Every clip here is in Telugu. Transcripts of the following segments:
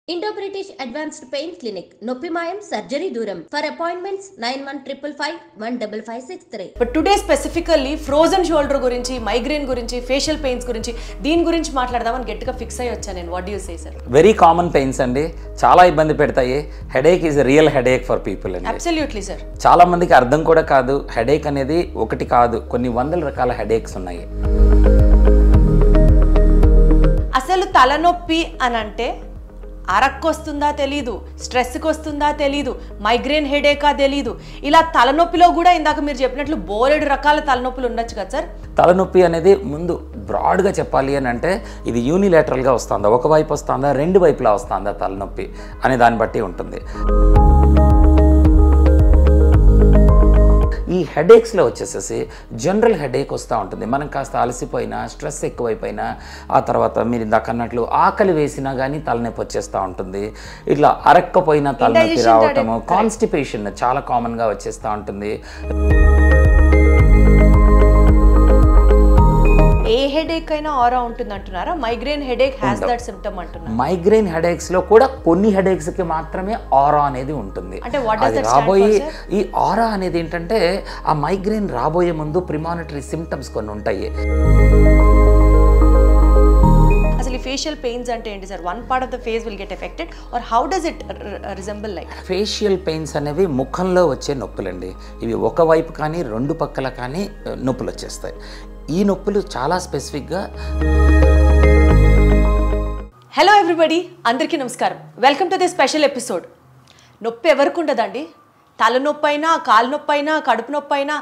Indo-British Advanced Pain Clinic, Noppimayam Surgery Duram. For appointments 9155515563. But today specifically frozen shoulder గురించి, మైగ్రేన్ గురించి, ఫేషియల్ పెయిన్స్ గురించి, దీని గురించి మాట్లాడదామని గట్టిగా ఫిక్స్ అయ్యి వచ్చాను నేను. What do you say sir? Very common pains అండి, చాలా ఇబ్బంది పెడతాయి. Headache is real headache for people అండి. Absolutely sir. చాలా మందికి అర్థం కూడా కాదు, హెడేక్ అనేది ఒకటి కాదు, కొన్ని వందల రకాల హెడేక్స్ ఉన్నాయి. అసలు తలనొప్పి అని అంటే అరక్కు వస్తుందా తెలీదు, స్ట్రెస్కి వస్తుందా తెలీదు, మైగ్రేన్ హెడేకా తెలీదు. ఇలా తలనొప్పిలో కూడా ఇందాక మీరు చెప్పినట్లు బోలెడు రకాల తలనొప్పులు ఉండొచ్చు కదా సార్? తలనొప్పి అనేది ముందు బ్రాడ్గా చెప్పాలి అని అంటే ఇది యూనిలేటరల్గా వస్తుందా, ఒకవైపు వస్తుందా, రెండు వైపులా వస్తుందా తలనొప్పి అనే దాన్ని బట్టి ఉంటుంది. ఈ హెడేక్స్లో వచ్చేసేసి జనరల్ హెడేక్ వస్తూ ఉంటుంది. మనం కాస్త అలసిపోయినా, స్ట్రెస్ ఎక్కువైపోయినా, ఆ తర్వాత మీరు ఇందాక అన్నట్లు ఆకలి వేసినా కానీ తలనొప్పి వచ్చేస్తూ ఉంటుంది. ఇట్లా అరక్కపోయినా తలనొప్పి రావటము, కాన్స్టిపేషన్ చాలా కామన్గా వచ్చేస్తూ ఉంటుంది. ఏ హెడేక్ అయినా ఆరా ఉంటుంది అంటున్నారా? Migraine headache has that symptom అంటున్నారు. మైగ్రేన్ హెడేక్స్ లో కూడా కొన్ని హెడేక్స్ కి మాత్రమే ఆరా అనేది ఉంటుంది. అంటే వాట్ డస్ దట్ రాబోయే స్టాండ్ ఫర్? ఈ ఆరా అనేది ఏంటంటే ఆ మైగ్రేన్ రాబోయే ముందు ప్రిమానిటరీ సిమ్టమ్స్ కొన్ని ఉంటాయి. అసలు ఈ ఫేషియల్ పెయిన్స్ అంటే ఏంటి sir? One part of the face will get affected or how does it resemble like? Facial pains అనేవి ముఖంలో వచ్చే నొప్పులండి. ఇవి ఒకవైపు కానీ రెండు పక్కల కానీ నొప్పులు వచ్చేస్తాయి. ఈ నొప్పులు చాలా స్పెసిఫిక్గా. హలో ఎవ్రీబడి, అందరికీ నమస్కారం. Welcome to the special episode. నొప్పి ఎవరికి ఉండదండి? తలనొప్పి అయినా, కాలు నొప్పి అయినా, కడుపు నొప్పి అయినా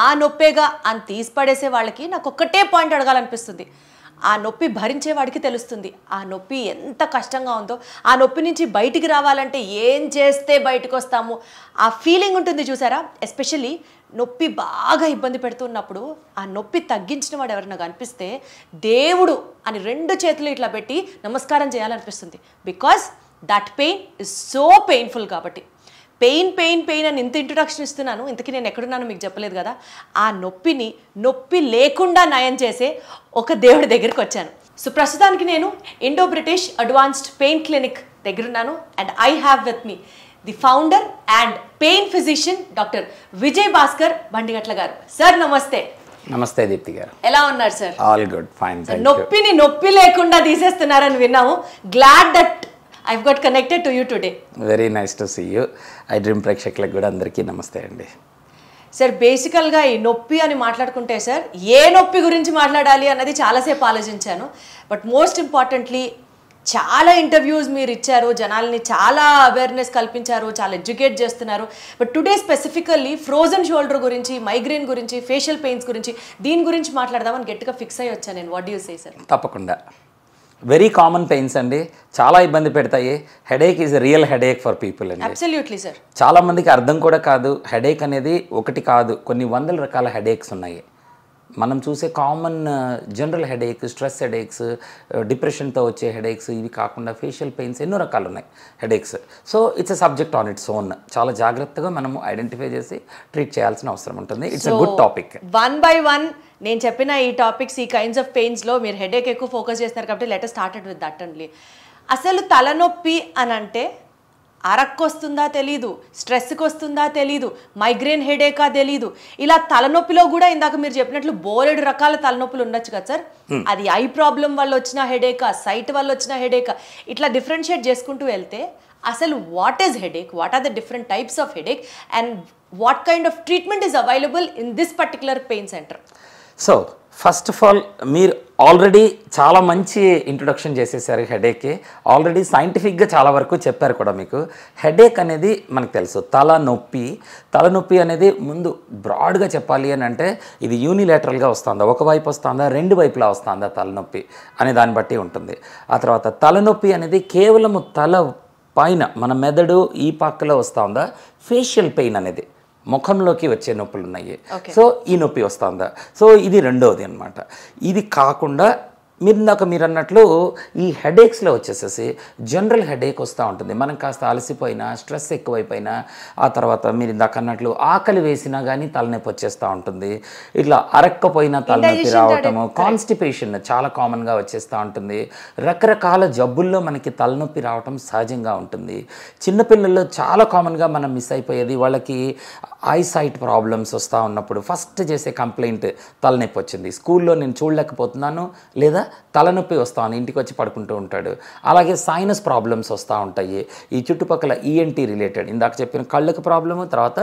ఆ నొప్పేగా అని తీసి పడేసే వాళ్ళకి నాకు ఒక్కటే పాయింట్ అడగాలనిపిస్తుంది. ఆ నొప్పి భరించే వాడికి తెలుస్తుంది ఆ నొప్పి ఎంత కష్టంగా ఉందో. ఆ నొప్పి నుంచి బయటికి రావాలంటే ఏం చేస్తే బయటకు వస్తాము ఆ ఫీలింగ్ ఉంటుంది చూసారా? ఎస్పెషల్లీ నొప్పి బాగా ఇబ్బంది పెడుతున్నప్పుడు ఆ నొప్పి తగ్గించిన వాడు ఎవరైనా కనిపిస్తే దేవుడు అని రెండు చేతులు ఇట్లా పెట్టి నమస్కారం చేయాలనిపిస్తుంది. Because that pain is so painful. కాబట్టి పెయిన్ పెయిన్ పెయిన్ అని ఇంత ఇంట్రొడక్షన్ ఇస్తున్నాను, ఇంతకీ నేను ఎక్కడున్నానో మీకు చెప్పలేదు కదా. ఆ నొప్పిని నొప్పి లేకుండా నయం చేసే ఒక దేవుడి దగ్గరికి వచ్చాను. సో ప్రస్తుతానికి నేను Indo British advanced pain clinic దగ్గరున్నాను. And I have with me the founder and pain physician doctor Vijay Bhaskar Bandigatla garu. Sir నమస్తే. నమస్తే దీప్తి గారు, ఎలా ఉన్నారు సార్? All good, fine. నొప్పిని నొప్పి లేకుండా తీసేస్తున్నారని విన్నాము. Glad that I've got connected to you today. Very nice to see you. I dream ప్రేక్షకులకు కూడా అందరికీ నమస్తే అండి. సార్ బేసికల్గా ఈ నొప్పి అని మాట్లాడుకుంటే సార్ ఏ నొప్పి గురించి మాట్లాడాలి అన్నది చాలాసేపు ఆలోచించాను. బట్ మోస్ట్ ఇంపార్టెంట్లీ చాలా ఇంటర్వ్యూస్ మీరు ఇచ్చారు, జనాల్ని చాలా అవేర్నెస్ కల్పించారు, చాలా ఎడ్యుకేట్ చేస్తున్నారు. But today specifically frozen shoulder గురించి, మైగ్రేన్ గురించి, ఫేషియల్ పెయిన్స్ గురించి, దీని గురించి మాట్లాడదామని గట్టిగా ఫిక్స్ అయ్యి వచ్చాను నేను. What do you say sir? తప్పకుండా. వెరీ కామన్ పెయిన్స్ అండి, చాలా ఇబ్బంది పెడతాయి. Headache is real headache for people అండి. Absolutely sir. చాలా మందికి అర్థం కూడా కాదు, హెడేక్ అనేది ఒకటి కాదు, కొన్ని వందల రకాల హెడేక్స్ ఉన్నాయి. మనం చూసే common general headache, stress headaches, డిప్రెషన్తో వచ్చే హెడేక్స్, ఇవి కాకుండా ఫేషియల్ పెయిన్స్ ఎన్నో రకాలు ఉన్నాయి headaches. So it's a subject on its own. చాలా జాగ్రత్తగా మనము ఐడెంటిఫై చేసి ట్రీట్ చేయాల్సిన అవసరం ఉంటుంది. It's a good topic. One by one నేను చెప్పిన ఈ టాపిక్స్, ఈ కైండ్స్ ఆఫ్ పెయిన్స్లో మీరు హెడేక్ ఎక్కువ ఫోకస్ చేస్తున్నారు కాబట్టి let us started with that only. అసలు తలనొప్పి అని అంటే అరక్కు వస్తుందా తెలీదు, స్ట్రెస్కి వస్తుందా తెలీదు, మైగ్రేన్ హెడేకా తెలీదు. ఇలా తలనొప్పిలో కూడా ఇందాక మీరు చెప్పినట్లు బోలెడు రకాల తలనొప్పులు ఉండొచ్చు కదా సార్? అది ఐ ప్రాబ్లం వల్ల వచ్చిన హెడేకా, సైట్ వల్ల వచ్చిన హెడేకా, ఇట్లా డిఫరెన్షియేట్ చేసుకుంటూ వెళ్తే అసలు what is headache, what are the different types of headache and what kind of treatment is available in this particular pain centre? So first of all మీరు ఆల్రెడీ చాలా మంచి ఇంట్రొడక్షన్ చేసేసారు హెడేక్కి. ఆల్రెడీ సైంటిఫిక్గా చాలా వరకు చెప్పారు కూడా మీకు. హెడేక్ అనేది మనకు తెలుసు తలనొప్పి. తలనొప్పి అనేది ముందు బ్రాడ్గా చెప్పాలి అని అంటే ఇది యూనిలేటరల్గా వస్తుందా, ఒకవైపు వస్తుందా, రెండు వైపులా వస్తుందా తలనొప్పి అనే దాన్ని బట్టి ఉంటుంది. ఆ తర్వాత తలనొప్పి అనేది కేవలము తల పైన మన మెదడు ఈ పక్కలో వస్తుందా, ఫేషియల్ పెయిన్ అనేది ముఖంలోకి వచ్చే నొప్పులు ఉన్నాయి. సో ఈ నొప్పి వస్తుందా, సో ఇది రెండవది అనమాట. ఇది కాకుండా మీరు అన్నట్లు ఈ హెడేక్స్లో వచ్చేసేసి జనరల్ హెడేక్ వస్తూ ఉంటుంది. మనం కాస్త అలసిపోయినా, స్ట్రెస్ ఎక్కువైపోయినా, ఆ తర్వాత మీరు ఇందాక అన్నట్లు ఆకలి వేసినా కానీ తలనొప్పి వచ్చేస్తూ ఉంటుంది. ఇట్లా అరక్కపోయినా తలనొప్పి రావటము, కాన్స్టిపేషన్ చాలా కామన్గా వచ్చేస్తూ ఉంటుంది. రకరకాల జబ్బుల్లో మనకి తలనొప్పి రావటం సహజంగా ఉంటుంది. చిన్నపిల్లల్లో చాలా కామన్గా మనం మిస్ అయిపోయేది, వాళ్ళకి ఐసైట్ ప్రాబ్లమ్స్ వస్తూ ఉన్నప్పుడు ఫస్ట్ చేసే కంప్లైంట్ తలనొప్పి వచ్చింది, స్కూల్లో నేను చూడలేకపోతున్నాను, లేదా తలనొప్పి వస్తాను, ఇంటికి వచ్చి పడుకుంటూ ఉంటాడు. అలాగే సైనస్ ప్రాబ్లమ్స్ వస్తూ ఉంటాయి. ఈ చుట్టుపక్కల ఈఎన్టీ రిలేటెడ్ ఇందాక చెప్పిన కళ్ళకు ప్రాబ్లము, తర్వాత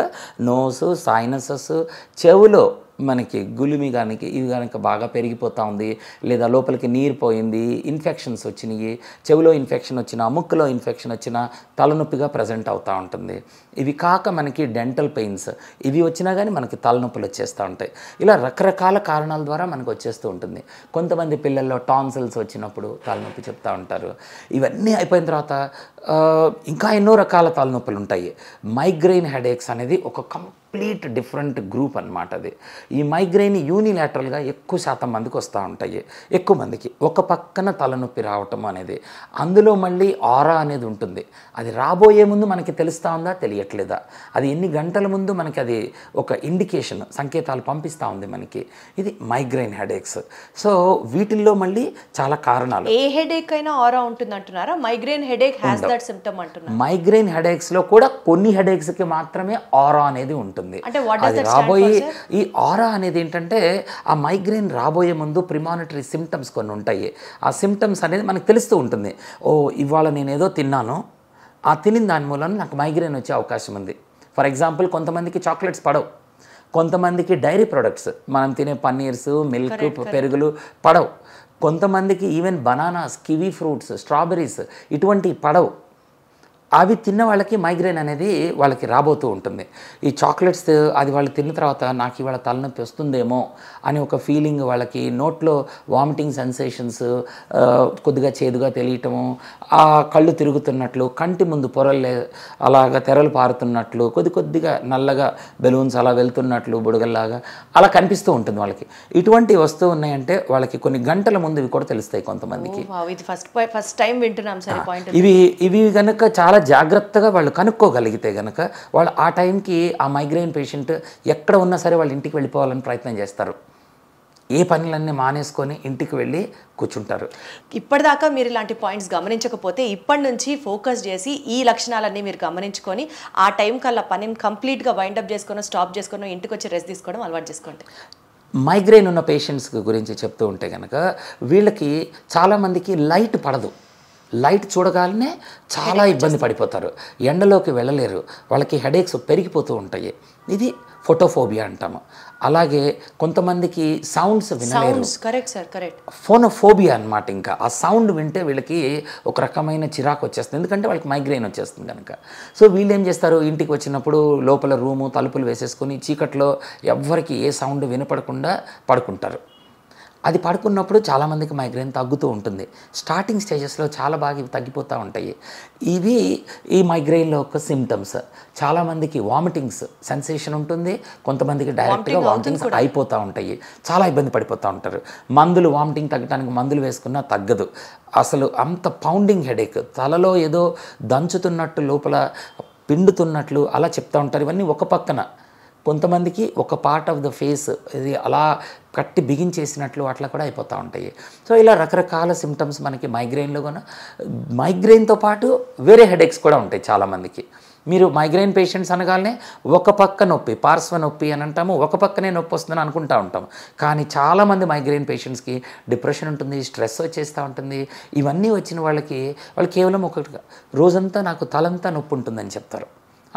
నోసు, సైనసెస్, చెవులో మనకి గులిమి కానీ ఇవి కనుక బాగా పెరిగిపోతూ ఉంది, లేదా లోపలికి నీరు పోయింది, ఇన్ఫెక్షన్స్ వచ్చినాయి, చెవిలో ఇన్ఫెక్షన్ వచ్చినా, ముక్కులో ఇన్ఫెక్షన్ వచ్చినా తలనొప్పిగా ప్రజెంట్ అవుతూ ఉంటుంది. ఇవి కాక మనకి డెంటల్ పెయిన్స్ ఇవి వచ్చినా కానీ మనకి తలనొప్పులు వచ్చేస్తూ ఉంటాయి. ఇలా రకరకాల కారణాల ద్వారా మనకు వచ్చేస్తూ ఉంటుంది. కొంతమంది పిల్లల్లో టాన్సిల్స్ వచ్చినప్పుడు తలనొప్పి చెప్తూ ఉంటారు. ఇవన్నీ అయిపోయిన తర్వాత ఇంకా ఎన్నో రకాల తలనొప్పులు ఉంటాయి. మైగ్రెయిన్ హెడేక్స్ అనేది ఒక కంప్లీట్ డిఫరెంట్ గ్రూప్ అన్నమాట. అది ఈ మైగ్రెయిన్ యూనిలాటరల్గా ఎక్కువ శాతం మందికి వస్తూ ఉంటాయి. ఎక్కువ మందికి ఒక పక్కన తలనొప్పి రావటం అనేది, అందులో మళ్ళీ ఆరా అనేది ఉంటుంది. అది రాబోయే ముందు మనకి తెలుస్తూ ఉందా, తెలియట్లేదా, అది ఎన్ని గంటల ముందు మనకి అది ఒక ఇండికేషన్, సంకేతాలు పంపిస్తూ ఉంది మనకి. ఇది మైగ్రెయిన్ హెడేక్స్. సో వీటిల్లో మళ్ళీ చాలా కారణాలు. ఏ హెడేక్ అయినా ఆరా ఉంటుంది అంటున్నారా? Migraine headache has that symptom అంటున్నారు. మైగ్రెయిన్ హెడేక్స్లో కూడా కొన్ని హెడేక్స్కి మాత్రమే ఆరా అనేది ఉంటుంది. అది రాబోయే ఈ ఆరా అనేది ఏంటంటే, ఆ మైగ్రెయిన్ రాబోయే ముందు ప్రిమానిటరీ సిమ్టమ్స్ కొన్ని ఉంటాయి. ఆ సిమ్టమ్స్ అనేది మనకు తెలుస్తూ ఉంటుంది. ఓ ఇవాళ నేనేదో తిన్నాను, ఆ తినిన దాని మూలన నాకు మైగ్రెయిన్ వచ్చే అవకాశం ఉంది. ఫర్ ఎగ్జాంపుల్, కొంతమందికి చాక్లెట్స్ పడవు, కొంతమందికి డైరీ ప్రొడక్ట్స్ మనం తినే పన్నీర్స్, మిల్క్, పెరుగులు పడవు, కొంతమందికి even bananas, kiwi fruits, strawberries ఇటువంటివి పడవు. అవి తిన్న వాళ్ళకి మైగ్రేన్ అనేది వాళ్ళకి రాబోతూ ఉంటుంది. ఈ చాక్లెట్స్ అది వాళ్ళు తిన్న తర్వాత నాకు ఇవాళ తలనొప్పి వస్తుందేమో అని ఒక ఫీలింగ్, వాళ్ళకి నోట్లో వామిటింగ్ సెన్సేషన్స్, కొద్దిగా చేదుగా తెలియటము, ఆ కళ్ళు తిరుగుతున్నట్లు, కంటి ముందు పొరలు అలాగా తెరలు పారుతున్నట్లు, కొద్దిగా నల్లగా బెలూన్స్ అలా వెళ్తున్నట్లు బుడగల్లాగా అలా కనిపిస్తూ ఉంటుంది వాళ్ళకి. ఇటువంటివి వస్తూ ఉన్నాయంటే వాళ్ళకి కొన్ని గంటల ముందు ఇవి కూడా తెలుస్తాయి కొంతమందికి. ఇవి కనుక చాలా జాగ్రత్తగా వాళ్ళు కనుక్కోగలిగితే కనుక వాళ్ళు ఆ టైంకి ఆ మైగ్రెయిన్ పేషెంట్ ఎక్కడ ఉన్నా సరే వాళ్ళ ఇంటికి వెళ్ళిపోవాలని ప్రయత్నం చేస్తారు. ఏ పనులన్నీ మానేసుకొని ఇంటికి వెళ్ళి కూర్చుంటారు. ఇప్పటిదాకా మీరు ఇలాంటి పాయింట్స్ గమనించకపోతే ఇప్పటి నుంచి ఫోకస్ చేసి ఈ లక్షణాలన్నీ మీరు గమనించుకొని ఆ టైం కల్లా పనిని కంప్లీట్గా వైండప్ చేసుకొని స్టాప్ చేసుకొని ఇంటికి వచ్చి రెస్ట్ తీసుకోవడం అలవాటు చేసుకోండి. మైగ్రెయిన్ ఉన్న పేషెంట్స్ గురించి చెప్తూ ఉంటే కనుక వీళ్ళకి చాలామందికి లైట్ పడదు, లైట్ చూడగానే చాలా ఇబ్బంది పడిపోతారు, ఎండలోకి వెళ్ళలేరు, వాళ్ళకి హెడేక్స్ పెరిగిపోతూ ఉంటాయి. ఇది ఫోటోఫోబియా అంటాము. అలాగే కొంతమందికి సౌండ్స్ వినలేరు, ఫోనోఫోబియా అన్నమాట. ఇంకా ఆ సౌండ్ వింటే వీళ్ళకి ఒక రకమైన చిరాకు వచ్చేస్తుంది, ఎందుకంటే వాళ్ళకి మైగ్రెయిన్ వచ్చేస్తుంది కనుక. సో వీళ్ళు ఏం చేస్తారు, ఇంటికి వచ్చినప్పుడు లోపల రూము తలుపులు వేసేసుకొని చీకట్లో ఎవ్వరికి ఏ సౌండ్ వినపడకుండా పడుకుంటారు. అది పడుకున్నప్పుడు చాలామందికి మైగ్రెయిన్ తగ్గుతూ ఉంటుంది. స్టార్టింగ్ స్టేజెస్లో చాలా బాగా ఇవి తగ్గిపోతూ ఉంటాయి. ఇవి ఈ మైగ్రెయిన్లో ఒక సిమ్టమ్స్. చాలామందికి వామిటింగ్స్ సెన్సేషన్ ఉంటుంది, కొంతమందికి డైరెక్ట్గా వామిటింగ్స్ అయిపోతూ ఉంటాయి, చాలా ఇబ్బంది పడిపోతూ ఉంటారు. మందులు వామిటింగ్ తగ్గడానికి మందులు వేసుకున్నా తగ్గదు. అసలు అంత పౌండింగ్ హెడేక్, తలలో ఏదో దంచుతున్నట్టు లోపల పిండుతున్నట్లు అలా చెప్తూ ఉంటారు. ఇవన్నీ ఒక పక్కన, కొంతమందికి ఒక పార్ట్ ఆఫ్ ద ఫేస్ ఇది అలా కట్టి బిగించేసినట్లు అట్లా కూడా అయిపోతూ ఉంటాయి. సో ఇలా రకరకాల సిమ్టమ్స్ మనకి మైగ్రెయిన్లో కూడా, మైగ్రెయిన్తో పాటు వేరే హెడేక్స్ కూడా ఉంటాయి చాలామందికి. మీరు మైగ్రెయిన్ పేషెంట్స్ అనగానే ఒక పక్క నొప్పి, పార్శ్వ నొప్పి అని అంటాము, ఒక పక్కనే నొప్పి వస్తుందని అనుకుంటూ ఉంటాం. కానీ చాలామంది మైగ్రెయిన్ పేషెంట్స్కి డిప్రెషన్ ఉంటుంది, స్ట్రెస్ వచ్చేస్తూ ఉంటుంది. ఇవన్నీ వచ్చిన వాళ్ళకి వాళ్ళు కేవలం ఒకటి రోజంతా నాకు తలంతా నొప్పి ఉంటుందని చెప్తారు.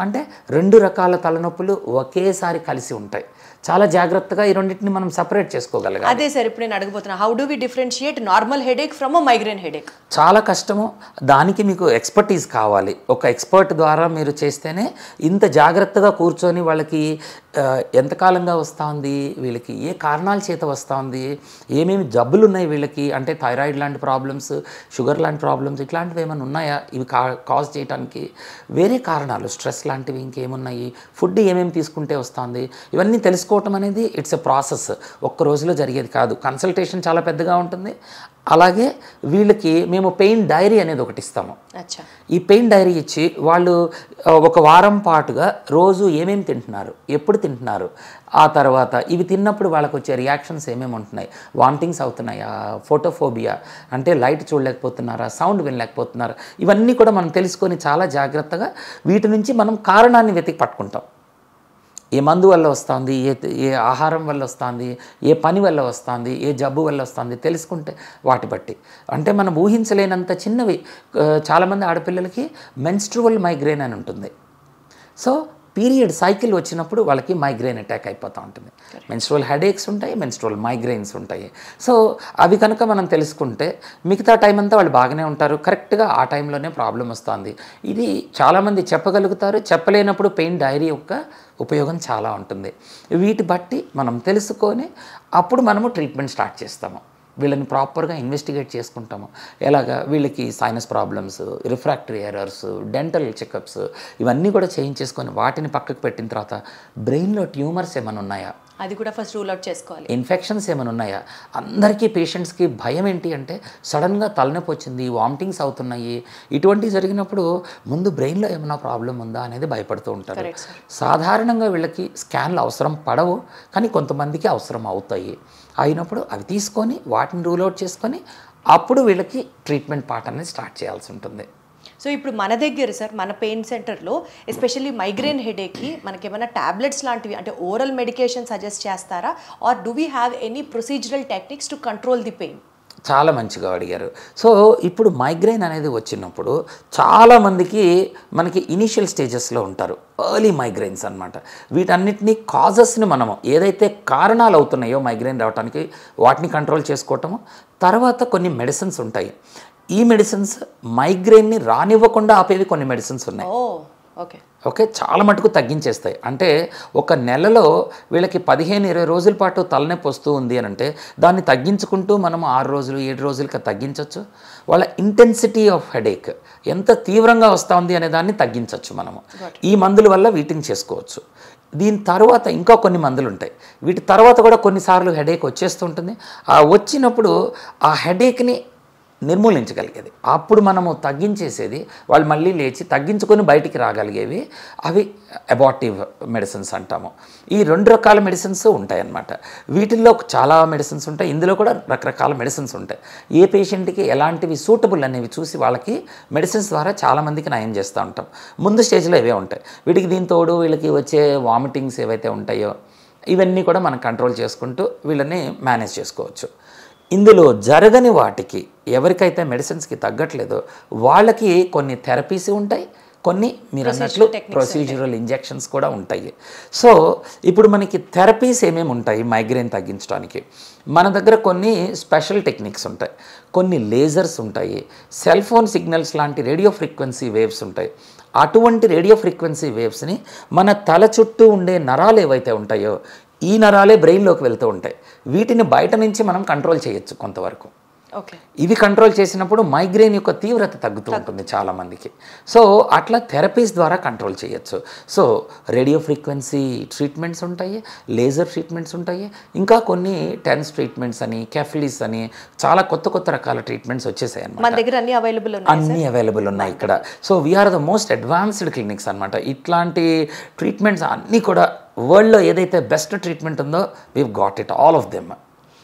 అంటే రెండు రకాల తలనొప్పులు ఒకేసారి కలిసి ఉంటాయి. చాలా జాగ్రత్తగా ఈ రెండింటిని మనం సపరేట్ చేసుకోగలగాలి. అదే సార్ ఇప్పుడు నేను అడగబోతున్నా, how do we differentiate normal headache from a migraine headache? చాలా కష్టము. దానికి మీకు ఎక్స్పర్టీస్ కావాలి. ఒక ఎక్స్పర్ట్ ద్వారా మీరు చేస్తేనే ఇంత జాగ్రత్తగా కూర్చొని వాళ్ళకి ఎంతకాలంగా వస్తూ ఉంది, వీళ్ళకి ఏ కారణాల చేత వస్తూ ఉంది, ఏమేమి జబ్బులు ఉన్నాయి వీళ్ళకి, అంటే థైరాయిడ్ లాంటి ప్రాబ్లమ్స్, షుగర్ లాంటి ప్రాబ్లమ్స్, ఇట్లాంటివి ఏమైనా ఉన్నాయా ఇవి కాజ్ చేయడానికి, వేరే కారణాలు స్ట్రెస్ లాంటివి ఇంకేమున్నాయి, ఫుడ్ ఏమేమి తీసుకుంటే వస్తుంది, ఇవన్నీ తెలుసుకోవటం అనేది ఇట్స్ ఎ ప్రాసెస్. ఒక్క రోజులో జరిగేది కాదు. కన్సల్టేషన్ చాలా పెద్దగా ఉంటుంది. అలాగే వీళ్ళకి మేము పెయిన్ డైరీ అనేది ఒకటి ఇస్తాము. అచ్చా. ఈ పెయిన్ డైరీ ఇచ్చి వాళ్ళు ఒక వారం పాటుగా రోజు ఏమేమి తింటున్నారు, ఎప్పుడు తింటున్నారు, ఆ తర్వాత ఇవి తిన్నప్పుడు వాళ్ళకు వచ్చే రియాక్షన్స్ ఏమేమి ఉంటున్నాయి, వామిటింగ్స్ అవుతున్నాయా, ఫోటోఫోబియా అంటే లైట్ చూడలేకపోతున్నారా, సౌండ్ వినలేకపోతున్నారా, ఇవన్నీ కూడా మనం తెలుసుకొని చాలా జాగ్రత్తగా వీటి నుంచి మనం కారణాన్ని వెతికి పట్టుకుంటాం. ఏ మందు వల్ల వస్తుంది, ఏ ఆహారం వల్ల వస్తుంది, ఏ పని వల్ల వస్తుంది, ఏ జబ్బు వల్ల వస్తుంది తెలుసుకుంటే వాటి బట్టి అంటే మనం ఊహించలేనంత చిన్నవి. చాలామంది ఆడపిల్లలకి మెన్స్ట్రువల్ మైగ్రేన్ అని ఉంటుంది. సో పీరియడ్ సైకిల్ వచ్చినప్పుడు వాళ్ళకి మైగ్రేన్ అటాక్ అయిపోతూ ఉంటుంది. మెన్స్ట్రువల్ హెడేక్స్ ఉంటాయి, మెన్స్ట్రువల్ మైగ్రేన్స్ ఉంటాయి. సో అవి కనుక మనం తెలుసుకుంటే మిగతా టైం అంతా వాళ్ళు బాగానే ఉంటారు, కరెక్ట్గా ఆ టైంలోనే ప్రాబ్లం వస్తుంది. ఇది చాలామంది చెప్పగలుగుతారు, చెప్పలేనప్పుడు పెయిన్ డైరీ యొక్క ఉపయోగం చాలా ఉంటుంది. వీటి బట్టి మనం తెలుసుకొని అప్పుడు మనము ట్రీట్మెంట్ స్టార్ట్ చేస్తాము. వీళ్ళని ప్రాపర్గా ఇన్వెస్టిగేట్ చేసుకుంటాము. ఎలాగా వీళ్ళకి sinus problems, refractory errors, dental checkups ఇవన్నీ కూడా చేయించేసుకొని వాటిని పక్కకు పెట్టిన తర్వాత బ్రెయిన్లో ట్యూమర్స్ ఏమైనా ఉన్నాయా, అది కూడా ఫస్ట్ రూల్ అవుట్ చేసుకోవాలి. ఇన్ఫెక్షన్స్ ఏమైనా ఉన్నాయా. అందరికీ పేషెంట్స్కి భయం ఏంటి అంటే సడన్గా తలనొప్పి వచ్చింది, వామిటింగ్స్ అవుతున్నాయి, ఇటువంటివి జరిగినప్పుడు ముందు బ్రెయిన్లో ఏమైనా ప్రాబ్లం ఉందా అనేది భయపడుతూ ఉంటారు. సాధారణంగా వీళ్ళకి స్కాన్లు అవసరం పడవు, కానీ కొంతమందికి అవసరం అవుతాయి. అయినప్పుడు అవి తీసుకొని వాటిని రూల్ అవుట్ చేసుకొని అప్పుడు వీళ్ళకి ట్రీట్మెంట్ పార్ట్ అనేది స్టార్ట్ చేయాల్సి ఉంటుంది. సో ఇప్పుడు మన దగ్గర సార్, మన పెయిన్ సెంటర్లో ఎస్పెషల్లీ మైగ్రేన్ హెడేక్కి మనకి ఏమైనా టాబ్లెట్స్ లాంటివి అంటే ఓరల్ మెడికేషన్ సజెస్ట్ చేస్తారా, or do we have any procedural techniques to control the pain? చాలా మంచిగా అడిగారు. సో ఇప్పుడు మైగ్రేన్ అనేది వచ్చినప్పుడు చాలామందికి మనకి ఇనీషియల్ స్టేజెస్లో ఉంటారు, ఎర్లీ మైగ్రేన్స్ అనమాట. వీటన్నిటినీ కాజెస్ని మనము ఏదైతే కారణాలు అవుతున్నాయో మైగ్రేన్ రావడానికి వాటిని కంట్రోల్ చేసుకోవటము. తర్వాత కొన్ని మెడిసిన్స్ ఉంటాయి. ఈ మెడిసిన్స్ మైగ్రేన్ని రానివ్వకుండా ఆపేవి కొన్ని మెడిసిన్స్ ఉన్నాయి. ఓకే, చాలా మటుకు తగ్గించేస్తాయి. అంటే ఒక నెలలో వీళ్ళకి 15-20 రోజుల పాటు తలనొప్పి వస్తూ ఉంది అని అంటే దాన్ని తగ్గించుకుంటూ మనం 6 రోజులు 7 రోజులకి తగ్గించవచ్చు. వాళ్ళ ఇంటెన్సిటీ ఆఫ్ హెడేక్ ఎంత తీవ్రంగా వస్తూ ఉంది అనే దాన్ని తగ్గించవచ్చు మనము. ఈ మందుల వల్ల వీటిని చేసుకోవచ్చు. దీని తర్వాత ఇంకా కొన్ని మందులు ఉంటాయి. వీటి తర్వాత కూడా కొన్నిసార్లు హెడేక్ వచ్చేస్తుంటుంది. ఆ వచ్చినప్పుడు ఆ హెడేక్ని నిర్మూలించగలిగేది అప్పుడు మనము తగ్గించేసేది, వాళ్ళు మళ్ళీ లేచి తగ్గించుకొని బయటికి రాగలిగేవి అవి అబార్టివ్ మెడిసిన్స్ అంటాము. ఈ 2 రకాల మెడిసిన్స్ ఉంటాయన్నమాట. వీటిల్లో చాలా మెడిసిన్స్ ఉంటాయి, ఇందులో కూడా రకరకాల మెడిసిన్స్ ఉంటాయి. ఏ పేషెంట్కి ఎలాంటివి సూటబుల్ అనేవి చూసి వాళ్ళకి మెడిసిన్స్ ద్వారా చాలామందికి నయం చేస్తూ ఉంటాం. ముందు స్టేజ్లో ఇవే ఉంటాయి. వీటికి దీని తోడు వీళ్ళకి వచ్చే వామిటింగ్స్ ఏవైతే ఉంటాయో ఇవన్నీ కూడా మనం కంట్రోల్ చేసుకుంటూ వీళ్ళని మేనేజ్ చేసుకోవచ్చు. ఇందులో జరగని వాటికి ఎవరికైతే మెడిసిన్స్కి తగ్గట్లేదో వాళ్ళకి కొన్ని థెరపీస్ ఉంటాయి, కొన్ని మీరు అన్నట్లు ప్రొసీజరల్ ఇంజెక్షన్స్ కూడా ఉంటాయి. సో ఇప్పుడు మనకి థెరపీస్ ఏమేమి ఉంటాయి మైగ్రేన్ తగ్గించడానికి? మన దగ్గర కొన్ని స్పెషల్ టెక్నిక్స్ ఉంటాయి, కొన్ని లేజర్స్ ఉంటాయి, సెల్ ఫోన్ సిగ్నల్స్ లాంటి రేడియో ఫ్రీక్వెన్సీ వేవ్స్ ఉంటాయి. అటువంటి రేడియో ఫ్రీక్వెన్సీ వేవ్స్ని మన తల చుట్టూ ఉండే నరాలు ఏవైతే ఉంటాయో ఈ నరాలే బ్రెయిన్లోకి వెళ్తూ ఉంటాయి. వీటిని బయట నుంచి మనం కంట్రోల్ చేయొచ్చు కొంతవరకు. ఇవి కంట్రోల్ చేసినప్పుడు మైగ్రేన్ యొక్క తీవ్రత తగ్గుతూ ఉంటుంది చాలామందికి. సో అట్లా థెరపీస్ ద్వారా కంట్రోల్ చేయొచ్చు. సో రేడియో ఫ్రీక్వెన్సీ ట్రీట్మెంట్స్ ఉంటాయి, లేజర్ ట్రీట్మెంట్స్ ఉంటాయి, ఇంకా కొన్ని టెన్స్ ట్రీట్మెంట్స్ అని, కెఫ్లిస్ అని చాలా కొత్త రకాల ట్రీట్మెంట్స్ వచ్చేసాయి అన్నమాట. మన దగ్గర అన్ని అవైలబుల్ ఉన్నాయి ఇక్కడ. So we are the most advanced clinics అనమాట. ఇట్లాంటి ట్రీట్మెంట్స్ అన్నీ కూడా వరల్డ్లో ఏదైతే బెస్ట్ ట్రీట్మెంట్ ఉందో we've got it all of them.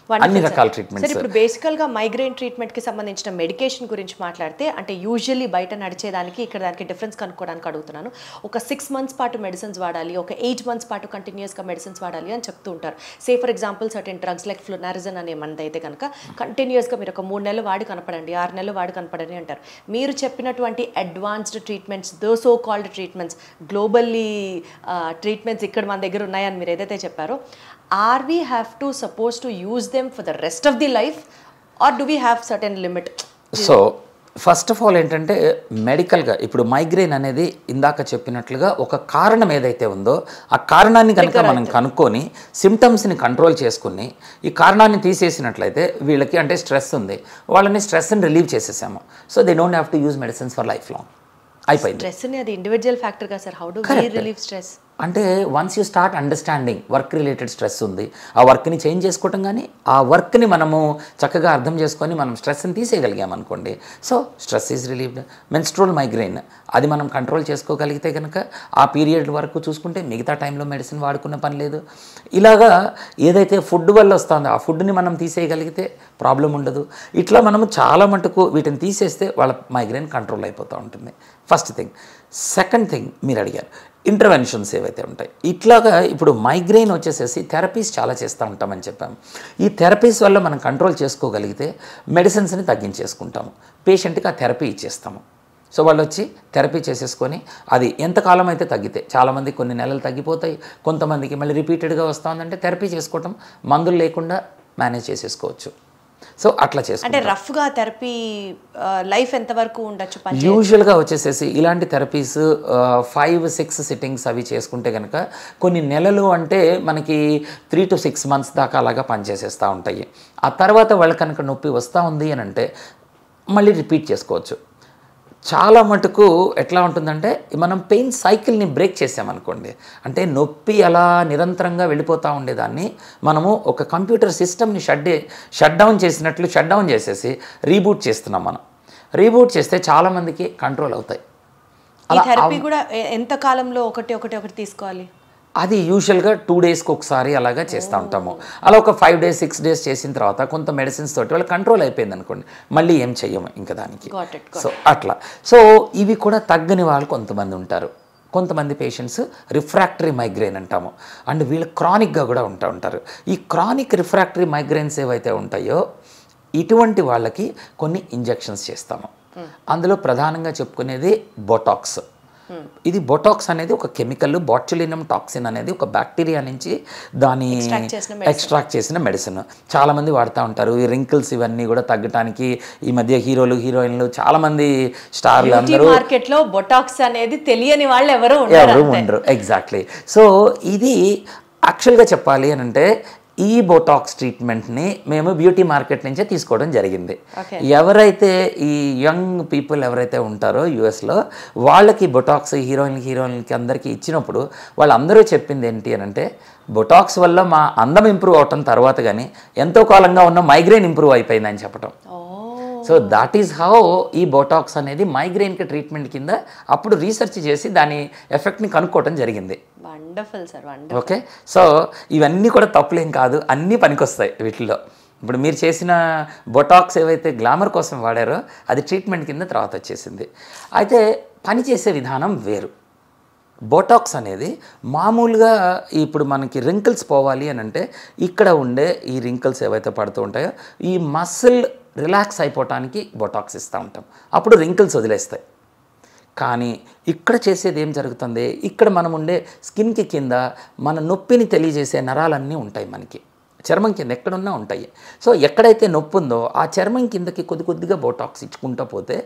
అన్ని రకాల ట్రీట్మెంట్స్. ఇప్పుడు బేసికల్గా మైగ్రేన్ ట్రీట్మెంట్కి సంబంధించిన మెడికేషన్ గురించి మాట్లాడితే అంటే యూజువల్లీ బయట నడిచేదానికి ఇక్కడ దానికి డిఫరెన్స్ కనుక్కోవడానికి అడుగుతున్నాను. ఒక 6 months పాటు మెడిసిన్స్ వాడాలి, ఒక 8 months పాటు కంటిన్యూస్గా మెడిసిన్స్ వాడాలి అని చెప్తూ ఉంటారు. Say for example certain drugs like flunarizine అనే మందైతే కనుక కంటిన్యూస్గా మీరు ఒక 3 నెలలు వాడి కనపడండి, 6 నెలలు వాడి కనపడండి అంటారు. మీరు చెప్పినటువంటి advanced treatments, though so called treatments, globally treatments ఇక్కడ మన దగ్గర ఉన్నాయని మీరు ఏదైతే చెప్పారో, are we have to supposed to use them for the rest of the life or do we have certain limit? So first of all ఏంటంటే మెడికల్గా ఇప్పుడు మైగ్రేన్ అనేది ఇందాక చెప్పినట్లుగా ఒక కారణం ఏదైతే ఉందో ఆ కారణాన్ని కనుక మనం కనుక్కొని సిమ్టమ్స్ని కంట్రోల్ చేసుకుని ఈ కారణాన్ని తీసేసినట్లయితే వీళ్ళకి అంటే స్ట్రెస్ ఉంది, వాళ్ళని స్ట్రెస్ని రిలీవ్ చేసేసాము. So they don't have to use medicines for life long. అయిపోయింది. స్ట్రెస్ అది ఇండివిజువల్ ఫ్యాక్టర్ గా sir. How do we relieve stress? అంటే once you start understanding work related stress ఉంది, ఆ వర్క్ని చేంజ్ చేసుకోవటం కానీ ఆ వర్క్ని మనము చక్కగా అర్థం చేసుకొని మనం స్ట్రెస్ని తీసేయగలిగాం అనుకోండి, so stress is relieved. Menstrual migraine అది మనం కంట్రోల్ చేసుకోగలిగితే కనుక ఆ పీరియడ్ వరకు చూసుకుంటే మిగతా టైంలో మెడిసిన్ వాడుకున్న పని లేదు. ఇలాగా ఏదైతే ఫుడ్ వల్ల వస్తుందో ఆ ఫుడ్ని మనం తీసేయగలిగితే ప్రాబ్లం ఉండదు. ఇట్లా మనము చాలా మటుకు వీటిని తీసేస్తే వాళ్ళ మైగ్రెయిన్ కంట్రోల్ అయిపోతూ ఉంటుంది. First thing. సెకండ్ థింగ్ మీరు అడిగారు ఇంటర్వెన్షన్స్ ఏవైతే ఉంటాయి. ఇట్లాగా ఇప్పుడు మైగ్రెయిన్ వచ్చేసేసి థెరపీస్ చాలా చేస్తూ ఉంటామని చెప్పాము. ఈ థెరపీస్ వల్ల మనం కంట్రోల్ చేసుకోగలిగితే మెడిసిన్స్ని తగ్గించేసుకుంటాము, పేషెంట్కి ఆ థెరపీ ఇచ్చేస్తాము. సో వాళ్ళు వచ్చి థెరపీ చేసేసుకొని అది ఎంతకాలం అయితే తగ్గితే, చాలామంది కొన్ని నెలలు తగ్గిపోతాయి, కొంతమందికి మళ్ళీ రిపీటెడ్గా వస్తుందంటే థెరపీ చేసుకోవటం, మందులు లేకుండా మేనేజ్ చేసేసుకోవచ్చు. సో అట్లా చేసుకో అంటే రఫ్గా థెరపీ లైఫ్ ఎంతవరకు ఉండొచ్చు? యూజువల్గా వచ్చేసేసి ఇలాంటి థెరపీస్ 5-6 సిట్టింగ్స్ అవి చేసుకుంటే కనుక కొన్ని నెలలు అంటే మనకి 3 to 6 months దాకా అలాగా పనిచేసేస్తూ ఉంటాయి. ఆ తర్వాత వాళ్ళ కనుక నొప్పి వస్తూ ఉంది అని అంటే మళ్ళీ రిపీట్ చేసుకోవచ్చు. చాలా మటుకు ఎట్లా ఉంటుందంటే మనం పెయిన్ సైకిల్ని బ్రేక్ చేసామనుకోండి, అంటే నొప్పి అలా నిరంతరంగా వెళ్ళిపోతూ ఉండేదాన్ని మనము ఒక కంప్యూటర్ సిస్టమ్ని షట్ డౌన్ చేసినట్లు షట్ డౌన్ చేసేసి రీబూట్ చేస్తున్నాం. మనం రీబూట్ చేస్తే చాలామందికి కంట్రోల్ అవుతాయి. ఈ థెరపీ కూడా ఎంత కాలంలో ఒకటి తీసుకోవాలి? అది యూజువల్గా 2 daysకి ఒకసారి అలాగా చేస్తూ ఉంటాము. అలా ఒక 5 days 6 days చేసిన తర్వాత కొంత మెడిసిన్స్ తోటి వాళ్ళు కంట్రోల్ అయిపోయింది అనుకోండి, మళ్ళీ ఏం చెయ్యము ఇంకా దానికి. సో అట్లా. సో ఇవి కూడా తగ్గని వాళ్ళు కొంతమంది ఉంటారు. కొంతమంది పేషెంట్స్ రిఫ్రాక్టరీ మైగ్రెయిన్ అంటాము, అండ్ వీళ్ళు క్రానిక్గా కూడా ఉంటారు. ఈ క్రానిక్ రిఫ్రాక్టరీ మైగ్రెయిన్స్ ఏవైతే ఉంటాయో ఇటువంటి వాళ్ళకి కొన్ని ఇంజెక్షన్స్ చేస్తాము. అందులో ప్రధానంగా చెప్పుకునేది బొటాక్స్. ఇది బొటాక్స్ అనేది ఒక కెమికల్, బాట్యులినం టాక్సిన్ అనేది ఒక బ్యాక్టీరియా నుంచి దాని ఎక్స్ట్రాక్ట్ చేసిన మెడిసిన్. చాలామంది వాడుతూ ఉంటారు. ఈ రింకిల్స్ ఇవన్నీ కూడా తగ్గడానికి ఈ మధ్య హీరోలు హీరోయిన్లు చాలామంది స్టార్లు అందరూ మార్కెట్లో బొటాక్స్ అనేది తెలియని వాళ్ళు ఎవరు ఉండరు. ఎగ్జాక్ట్లీ. సో ఇది యాక్చువల్గా చెప్పాలి అని అంటే ఈ బొటాక్స్ ట్రీట్మెంట్ని మేము బ్యూటీ మార్కెట్ నుంచే తీసుకోవడం జరిగింది. ఎవరైతే ఈ యంగ్ పీపుల్ ఎవరైతే ఉంటారో యూఎస్లో వాళ్ళకి బొటాక్స్ హీరోయిన్కి అందరికీ ఇచ్చినప్పుడు వాళ్ళందరూ చెప్పింది ఏంటి అని అంటే బొటాక్స్ వల్ల మా అందం ఇంప్రూవ్ అవటం తర్వాత కానీ ఎంతో కాలంగా ఉన్న మైగ్రెయిన్ ఇంప్రూవ్ అయిపోయిందని చెప్పటం. సో దాట్ ఈజ్ హౌ ఈ బొటాక్స్ అనేది మైగ్రెయిన్కి ట్రీట్మెంట్ కింద అప్పుడు రీసెర్చ్ చేసి దాని ఎఫెక్ట్ని కనుక్కోవడం జరిగింది. Wonderful sir. ఓకే. సో ఇవన్నీ కూడా తప్పులేం కాదు, అన్నీ పనికొస్తాయి వీటిల్లో. ఇప్పుడు మీరు చేసిన బొటాక్స్ ఏవైతే గ్లామర్ కోసం వాడారో అది ట్రీట్మెంట్ కింద తర్వాత వచ్చేసింది. అయితే పనిచేసే విధానం వేరు. బొటాక్స్ అనేది మామూలుగా ఇప్పుడు మనకి రింకిల్స్ పోవాలి అని అంటే ఇక్కడ ఉండే ఈ రింకిల్స్ ఏవైతే పడుతూ ఉంటాయో ఈ మసిల్ రిలాక్స్ అయిపోవటానికి బొటాక్స్ ఇస్తూ ఉంటాం, అప్పుడు రింకిల్స్ వదిలేస్తాయి. కానీ ఇక్కడ చేసేది ఏం జరుగుతుంది, ఇక్కడ మనం ఉండే స్కిన్కి కింద మన నొప్పిని తెలియజేసే నరాలన్నీ ఉంటాయి, మనకి చర్మం కింద ఎక్కడున్నా ఉంటాయి. సో ఎక్కడైతే నొప్పి ఉందో ఆ చర్మం కిందకి కొద్దిగా బొటాక్స్ ఇచ్చుకుంటూ పోతే